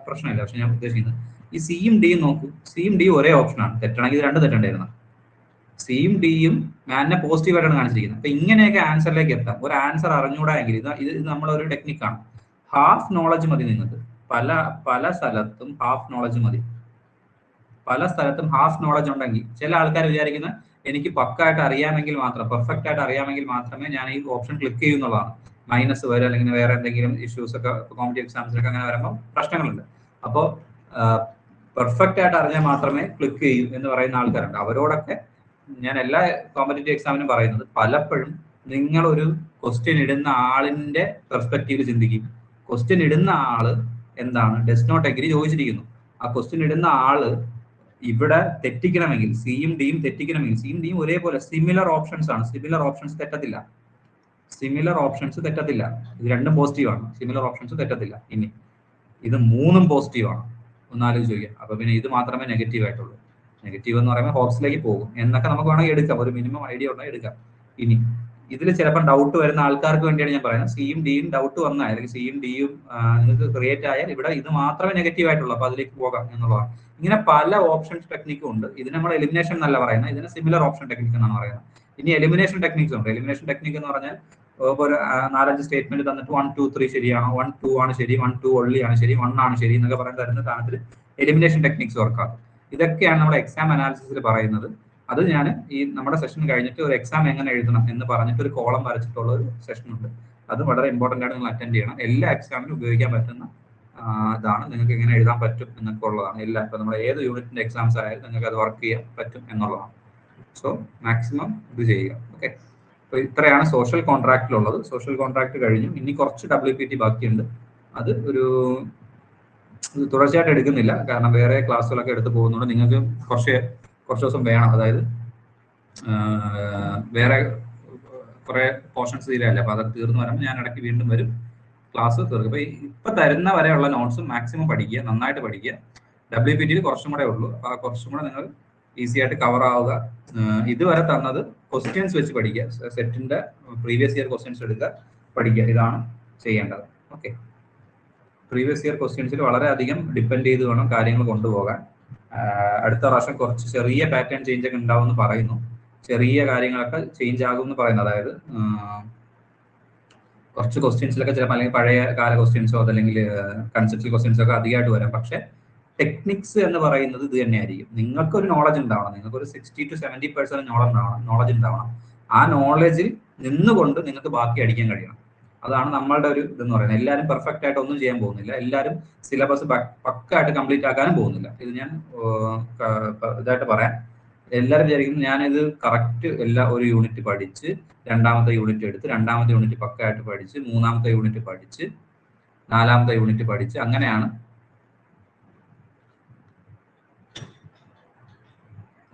പ്രശ്നമില്ല. പക്ഷെ ഞാൻ ഉദ്ദേശിക്കുന്നത് ഈ സിയും ഡിയും നോക്കൂ, സിയും ഡിയും ഒരേ ഓപ്ഷനാണ്. തെറ്റാണെങ്കിൽ ഇത് രണ്ട് തെറ്റണ്ടായിരുന്നു. സിയും ഡിയും മാനിനെ പോസിറ്റീവായിട്ടാണ് കാണിച്ചിരിക്കുന്നത്. അപ്പൊ ഇങ്ങനെയൊക്കെ ആൻസറിലേക്ക് എത്താം. ഒരു ആൻസർ അറിഞ്ഞൂടാ എങ്കിൽ ഇത് നമ്മളൊരു ടെക്നിക്കാണ്. ഹാഫ് നോളജ് മതി നിങ്ങൾക്ക്. പല സ്ഥലത്തും ഹാഫ് നോളജ് മതി. പല സ്ഥലത്തും ഹാഫ് നോളജ് ഉണ്ടെങ്കിൽ ചില ആൾക്കാർ വിചാരിക്കുന്ന എനിക്ക് പക്കായിട്ട് അറിയാമെങ്കിൽ മാത്രം, പെർഫെക്റ്റ് ആയിട്ട് അറിയാമെങ്കിൽ മാത്രമേ ഞാൻ ഈ ഓപ്ഷൻ ക്ലിക്ക് ചെയ്യുന്നുള്ളതാണ്. മൈനസ് വരെ അല്ലെങ്കിൽ വേറെ എന്തെങ്കിലും ഇഷ്യൂസ് ഒക്കെ കോമ്പറ്റീവ് എക്സാംസിലൊക്കെ അങ്ങനെ വരുമ്പോൾ പ്രശ്നങ്ങളുണ്ട്. അപ്പോൾ പെർഫെക്റ്റ് ആയിട്ട് അറിഞ്ഞാൽ മാത്രമേ ക്ലിക്ക് ചെയ്യൂ എന്ന് പറയുന്ന ആൾക്കാരുണ്ട്. അവരോടൊക്കെ ഞാൻ എല്ലാ കോമ്പറ്റീവ് എക്സാമിനും പറയുന്നത്, പലപ്പോഴും നിങ്ങൾ ഒരു ക്വസ്റ്റ്യൻ ഇടുന്ന ആളിന്റെ പെർസ്പെക്റ്റീവ് ചിന്തിക്കും. ക്വസ്റ്റ്യൻ ഇടുന്ന ആള് എന്താണ്, ഡസ് നോട്ട് എഗ്രി ചോദിച്ചിരിക്കുന്നു. ആ ക്വസ്റ്റ്യൻ ഇടുന്ന ആള് ഇവിടെ തെറ്റിക്കണമെങ്കിൽ, സിയും ഡിയും തെറ്റിക്കണമെങ്കിൽ, സിയും ഡിയും ഒരേപോലെ സിമിലർ ഓപ്ഷൻസ് ആണ്. സിമിലർ ഓപ്ഷൻസ് തെറ്റത്തില്ല, സിമിലർ ഓപ്ഷൻസ് തെറ്റത്തില്ല. ഇത് രണ്ടും പോസിറ്റീവാണ്, സിമിലർ ഓപ്ഷൻസ് തെറ്റത്തില്ല. ഇനി ഇത് മൂന്നും പോസിറ്റീവാണ്, ഒന്നാലോചിച്ച് ചോദിക്കാം. അപ്പൊ പിന്നെ ഇത് മാത്രമേ നെഗറ്റീവ് ആയിട്ടുള്ളൂ. നെഗറ്റീവ് എന്ന് പറയുമ്പോൾ ഹോപ്സിലേക്ക് പോകും എന്നൊക്കെ നമുക്ക് വേണമെങ്കിൽ എടുക്കാം, ഒരു മിനിമം ഐഡിയ ഉണ്ടെങ്കിൽ എടുക്കാം. ഇനി ഇതിൽ ചിലപ്പോൾ ഡൗട്ട് വരുന്ന ആൾക്കാർക്ക് വേണ്ടിയാണ് ഞാൻ പറയുന്നത്. സിയും ഡിയും ഡൗട്ട് വന്നാൽ, അല്ലെങ്കിൽ സിയും ഡിയും നിങ്ങൾക്ക് ക്രിയേറ്റ് ആയാൽ ഇവിടെ ഇത് മാത്രമേ നെഗറ്റീവ് ആയിട്ടുള്ളൂ, അപ്പൊ അതിലേക്ക് പോകാം എന്നുള്ളതാണ്. ഇങ്ങനെ പല ഓപ്ഷൻസ് ടെക്നിക്കും ഉണ്ട്. ഇതിന് നമ്മൾ എലിമിനേഷൻ എന്നല്ല പറയുന്നത്, ഇതിന് സിമിലർ ഓപ്ഷൻ ടെക്നിക് എന്നാണ് പറയുന്നത്. ഇനി എലിമിനേഷൻ ടെക്നിക്സ് ഉണ്ട്. എലിമിനേഷൻ ടെക്നിക് എന്ന് പറഞ്ഞാൽ ഒരു 4-5 സ്റ്റേറ്റ്മെന്റ് തന്നിട്ട് 1, 2, 3 ശരിയാണോ, 1, 2 ആണ് ശരി, 1, 2 ഒള്ളി ആണ് ശരി, 1 ആണ് ശരി എന്നൊക്കെ പറയാൻ തരുന്ന സാധനത്തിൽ എലിമിനേഷൻ ടെക്നിക്സ് വർക്കാകും. ഇതൊക്കെയാണ് നമ്മുടെ എക്സാം അനാലിസിസിൽ പറയുന്നത്. അത് ഞാൻ ഈ നമ്മുടെ സെഷൻ കഴിഞ്ഞിട്ട് ഒരു എക്സാം എങ്ങനെ എഴുതണം എന്ന് പറഞ്ഞിട്ട് ഒരു കോളം വരച്ചിട്ടുള്ള ഒരു സെഷൻ ഉണ്ട്. അത് വളരെ ഇമ്പോർട്ടന്റ് ആണ്, നിങ്ങൾ അറ്റൻഡ് ചെയ്യണം. എല്ലാ എക്സാമിനും ഉപയോഗിക്കാൻ പറ്റുന്ന ഇതാണ്. നിങ്ങൾക്ക് എങ്ങനെ എഴുതാൻ പറ്റും എന്നൊക്കെ ഉള്ളതാണ്. എല്ലാ ഇപ്പൊ നമ്മുടെ ഏത് യൂണിറ്റിന്റെ എക്സാംസ് ആയാലും നിങ്ങൾക്ക് അത് വർക്ക് ചെയ്യാൻ പറ്റും എന്നുള്ളതാണ്. സോ മാക്സിമം ഇത് ചെയ്യുക. ഓക്കെ, അപ്പൊ ഇത്രയാണ് സോഷ്യൽ കോൺട്രാക്റ്റിലുള്ളത്. സോഷ്യൽ കോൺട്രാക്ട് കഴിഞ്ഞു. ഇനി കുറച്ച് WPT ബാക്കിയുണ്ട്. അത് ഒരു തുടർച്ചയായിട്ട് എടുക്കുന്നില്ല, കാരണം വേറെ ക്ലാസ്സുകളൊക്കെ എടുത്ത് പോകുന്നുണ്ട്. നിങ്ങൾക്ക് കുറച്ച് ദിവസം വേണം. അതായത് വേറെ കുറെ പോർഷൻസ് തീരല്ല, അപ്പൊ അതൊക്കെ തീർന്നു വരുമ്പോൾ ഞാൻ ഇടയ്ക്ക് വീണ്ടും വരും, ക്ലാസ് തീർക്കും. അപ്പൊ ഇപ്പൊ തരുന്ന വരെയുള്ള നോട്ട്സ് മാക്സിമം പഠിക്കുക, നന്നായിട്ട് പഠിക്കുക. WPT കുറച്ചും കൂടെ ഉള്ളൂ, അപ്പൊ കുറച്ചും കൂടെ നിങ്ങൾ ഈസി ആയിട്ട് കവർ ആവുക. ഇതുവരെ തന്നത് ക്വസ്റ്റ്യൻസ് വെച്ച് പഠിക്കുക, സെറ്റിന്റെ പ്രീവിയസ് ഇയർ ക്വസ്റ്റ്യൻസ് എടുക്കുക, പഠിക്കുക. ഇതാണ് ചെയ്യേണ്ടത്. ഓക്കെ, പ്രീവിയസ് ഇയർ ക്വസ്റ്റ്യൻസിൽ വളരെയധികം ഡിപ്പെൻഡ് ചെയ്ത് വേണം കാര്യങ്ങൾ കൊണ്ടുപോകാൻ. അടുത്ത പ്രാവശ്യം കുറച്ച് ചെറിയ പാറ്റേൺ ചേഞ്ച് ഒക്കെ ഉണ്ടാവും എന്ന് പറയുന്നു. ചെറിയ കാര്യങ്ങളൊക്കെ ചേഞ്ച് ആകും എന്ന് പറയുന്നു. അതായത് കുറച്ച് ക്വസ്റ്റ്യൻസിലൊക്കെ ചിലപ്പോൾ അല്ലെങ്കിൽ പഴയ കാല ക്വസ്റ്റ്യൻസോ അതല്ലെങ്കിൽ കൺസെപ്റ്റൽ ക്വസ്റ്റ്യൻസോ ഒക്കെ അധികമായിട്ട് വരാം. പക്ഷെ ടെക്നിക്സ് എന്ന് പറയുന്നത് ഇത് തന്നെയായിരിക്കും. നിങ്ങൾക്കൊരു നോളജ് ഉണ്ടാവണം, നിങ്ങൾക്കൊരു 60 to 70% നോളജ് ഉണ്ടാവണം. ആ നോളജിൽ നിന്നുകൊണ്ട് നിങ്ങൾക്ക് ബാക്കി അടിക്കാൻ കഴിയണം. അതാണ് നമ്മളുടെ ഒരു ഇതെന്ന് പറയുന്നത്. എല്ലാവരും പെർഫെക്റ്റ് ആയിട്ട് ഒന്നും ചെയ്യാൻ പോകുന്നില്ല, എല്ലാവരും സിലബസ് പക്കായിട്ട് കംപ്ലീറ്റ് ആക്കാനും പോകുന്നില്ല. ഇത് ഞാൻ ഇതായിട്ട് പറയാം. എല്ലാവരും വിചാരിക്കുന്നു ഞാനിത് കറക്റ്റ് ഒരു യൂണിറ്റ് പഠിച്ച്, രണ്ടാമത്തെ യൂണിറ്റ് എടുത്ത്, രണ്ടാമത്തെ യൂണിറ്റ് പക്കായിട്ട് പഠിച്ച്, മൂന്നാമത്തെ യൂണിറ്റ് പഠിച്ച്, നാലാമത്തെ യൂണിറ്റ് പഠിച്ച്, അങ്ങനെയാണ്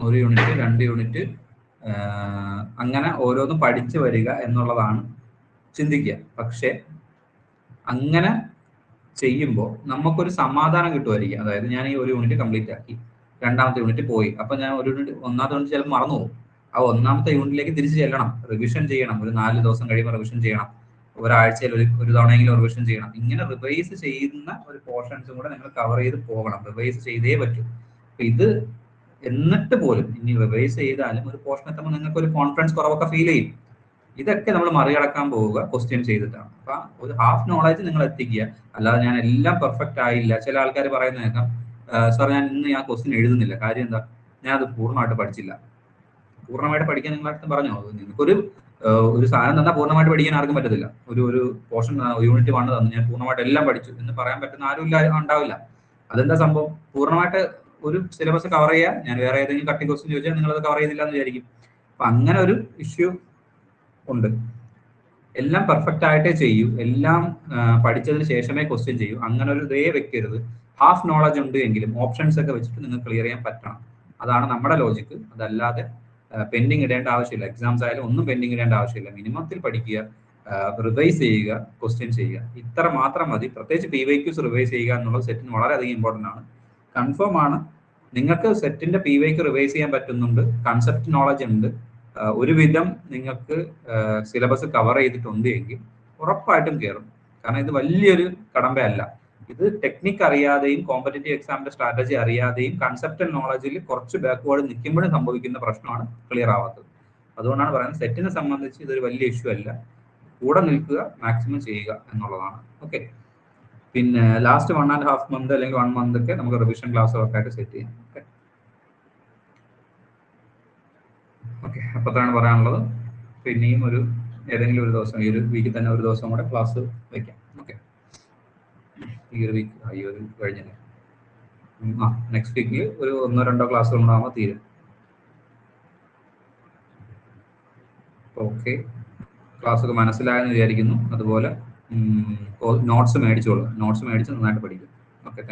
ഒരു യൂണിറ്റ് 2 യൂണിറ്റ് അങ്ങനെ ഓരോന്നും പഠിച്ചു വരിക എന്നുള്ളതാണ് ചിന്തിക്കുക. പക്ഷെ അങ്ങനെ ചെയ്യുമ്പോൾ നമുക്കൊരു സമാധാനം കിട്ടുമായിരിക്കും. അതായത് ഞാൻ ഈ ഒരു യൂണിറ്റ് കംപ്ലീറ്റ് ആക്കി, രണ്ടാമത്തെ യൂണിറ്റ് പോയി, അപ്പൊ ഞാൻ ഒരു യൂണിറ്റ് ഒന്നാമത്തെ യൂണിറ്റ് ചിലപ്പോൾ മറന്നു പോകും. ആ ഒന്നാമത്തെ യൂണിറ്റിലേക്ക് തിരിച്ചു ചെല്ലണം, റിവിഷൻ ചെയ്യണം. ഒരു 4 ദിവസം കഴിയുമ്പോൾ റിവിഷൻ ചെയ്യണം, ഒരാഴ്ചയിൽ ഒരു തവണയെങ്കിലും റിവിഷൻ ചെയ്യണം. ഇങ്ങനെ റിവൈസ് ചെയ്യുന്ന ഒരു പോർഷൻസും കൂടെ നിങ്ങൾ കവർ ചെയ്ത് പോകണം. റിവൈസ് ചെയ്തേ പറ്റൂ. ഇത് എന്നിട്ട് പോലും ഇനി റിവൈസ് ചെയ്താലും ഒരു പോർഷൻ എത്തുമ്പോൾ നിങ്ങൾക്ക് ഒരു കോൺഫിഡൻസ് കുറവൊക്കെ ഫീൽ ചെയ്യും. ഇതൊക്കെ നമ്മൾ മറികടക്കാൻ പോവുക ക്വസ്റ്റ്യൻ ചെയ്തിട്ടാണ്. അപ്പൊ ഒരു ഹാഫ് നോളജ് നിങ്ങൾ എത്തിക്കുക. അല്ലാതെ ഞാൻ എല്ലാം പെർഫെക്റ്റ് ആയില്ല. ചില ആൾക്കാർ പറയുന്ന കേൾക്കാം, സാർ ഞാൻ ക്വസ്റ്റ്യൻ എഴുതുന്നില്ല. കാര്യം എന്താ, ഞാൻ അത് പൂർണ്ണമായിട്ട് പഠിച്ചില്ല. പൂർണ്ണമായിട്ട് പഠിക്കാൻ നിങ്ങളടുത്ത് പറഞ്ഞോ? നിങ്ങൾക്കൊരു സാധനം തന്നാൽ പൂർണ്ണമായിട്ട് പഠിക്കാൻ ആർക്കും പറ്റത്തില്ല. ഒരു പോർഷൻ യൂണിറ്റ് 1 തന്നു, ഞാൻ പൂർണ്ണമായിട്ട് എല്ലാം പഠിച്ചു എന്ന് പറയാൻ പറ്റുന്ന ആരും ഉണ്ടാവില്ല. അതെന്താ സംഭവം? പൂർണ്ണമായിട്ട് ഒരു സിലബസ് കവർ ചെയ്യുക, ഞാൻ വേറെ ഏതെങ്കിലും കട്ടിംഗ് ക്വസ്റ്റ്യൻ ചോദിച്ചാൽ നിങ്ങളത് കവർ ചെയ്തില്ല എന്ന് വിചാരിക്കും. അപ്പൊ അങ്ങനെ ഒരു ഇഷ്യൂ ഉണ്ട്. എല്ലാം പെർഫെക്റ്റ് ആയിട്ടേ ചെയ്യൂ, എല്ലാം പഠിച്ചതിന് ശേഷമേ ക്വസ്റ്റ്യൻ ചെയ്യൂ. അങ്ങനെ ഒരു ഇതേ വെക്കരുത്. ഹാഫ് നോളജ് ഉണ്ട് എങ്കിലും ഓപ്ഷൻസ് ഒക്കെ വെച്ചിട്ട് നിങ്ങൾക്ക് ക്ലിയർ ചെയ്യാൻ പറ്റണം. അതാണ് നമ്മുടെ ലോജിക്ക്. അതല്ലാതെ പെൻഡിങ് ഇടേണ്ട ആവശ്യമില്ല. എക്സാംസ് ആയാലും ഒന്നും പെൻഡിങ് ഇടേണ്ട ആവശ്യമില്ല. മിനിമത്തിൽ പഠിക്കുക, റിവൈസ് ചെയ്യുക, ക്വസ്റ്റ്യൻ ചെയ്യുക, ഇത്ര മാത്രം മതി. പ്രത്യേകിച്ച് PYQs റിവൈസ് ചെയ്യുക എന്നുള്ളത് സെറ്റിന് വളരെയധികം ഇമ്പോർട്ടൻ്റ് ആണ്. കൺഫേം ആണ്, നിങ്ങൾക്ക് സെറ്റിന്റെ PYQ റിവൈസ് ചെയ്യാൻ പറ്റുന്നുണ്ട്, കൺസെപ്റ്റ് നോളജ് ഉണ്ട്, ഒരുവിധം നിങ്ങൾക്ക് സിലബസ് കവർ ചെയ്തിട്ടുണ്ട് എങ്കിൽ ഉറപ്പായിട്ടും കയറും. കാരണം ഇത് വലിയൊരു കടമ്പയല്ല. ഇത് ടെക്നിക്ക് അറിയാതെയും കോമ്പറ്റേറ്റീവ് എക്സാമിന്റെ സ്ട്രാറ്റജി അറിയാതെയും കൺസെപ്റ്റൽ നോളജിൽ കുറച്ച് ബാക്ക്വേർഡ് നിൽക്കുമ്പോഴും സംഭവിക്കുന്ന പ്രശ്നമാണ് ക്ലിയർ ആവാത്തത്. അതുകൊണ്ടാണ് പറയുന്നത് സെറ്റിനെ സംബന്ധിച്ച് ഇതൊരു വലിയ ഇഷ്യൂ അല്ല. കൂടെ നിൽക്കുക, മാക്സിമം ചെയ്യുക എന്നുള്ളതാണ്. ഓക്കെ, പിന്നെ ലാസ്റ്റ് 1.5 മന്ത് അല്ലെങ്കിൽ 1 മന്ത് ഒക്കെ നമുക്ക് റിവിഷൻ ക്ലാസ് ഒക്കെ ആയിട്ട് സെറ്റ് ചെയ്യാം. ഓക്കെ ഓക്കെ, അപ്പോൾ അതാണ് പറയാനുള്ളത്. പിന്നെയും ഒരു ഏതെങ്കിലും ഒരു ദിവസം, ഈ ഒരു വീക്കിൽ തന്നെ ഒരു ദിവസം കൂടെ ക്ലാസ് വയ്ക്കാം. ഓക്കെ, ഈ ഒരു വീക്ക് ഈ ഒരു കഴിഞ്ഞല്ലേ, നെക്സ്റ്റ് വീക്കിൽ ഒരു 1-2 ക്ലാസ്സുകൾ ഉണ്ടാകുമ്പോൾ തീരും. ഓക്കെ, ക്ലാസ്സൊക്കെ മനസ്സിലായെന്ന് വിചാരിക്കുന്നു. അതുപോലെ നോട്ട്സ് മേടിച്ചോളൂ, നോട്ട്സ് മേടിച്ച് നന്നായിട്ട് പഠിക്കും. ഓക്കെ.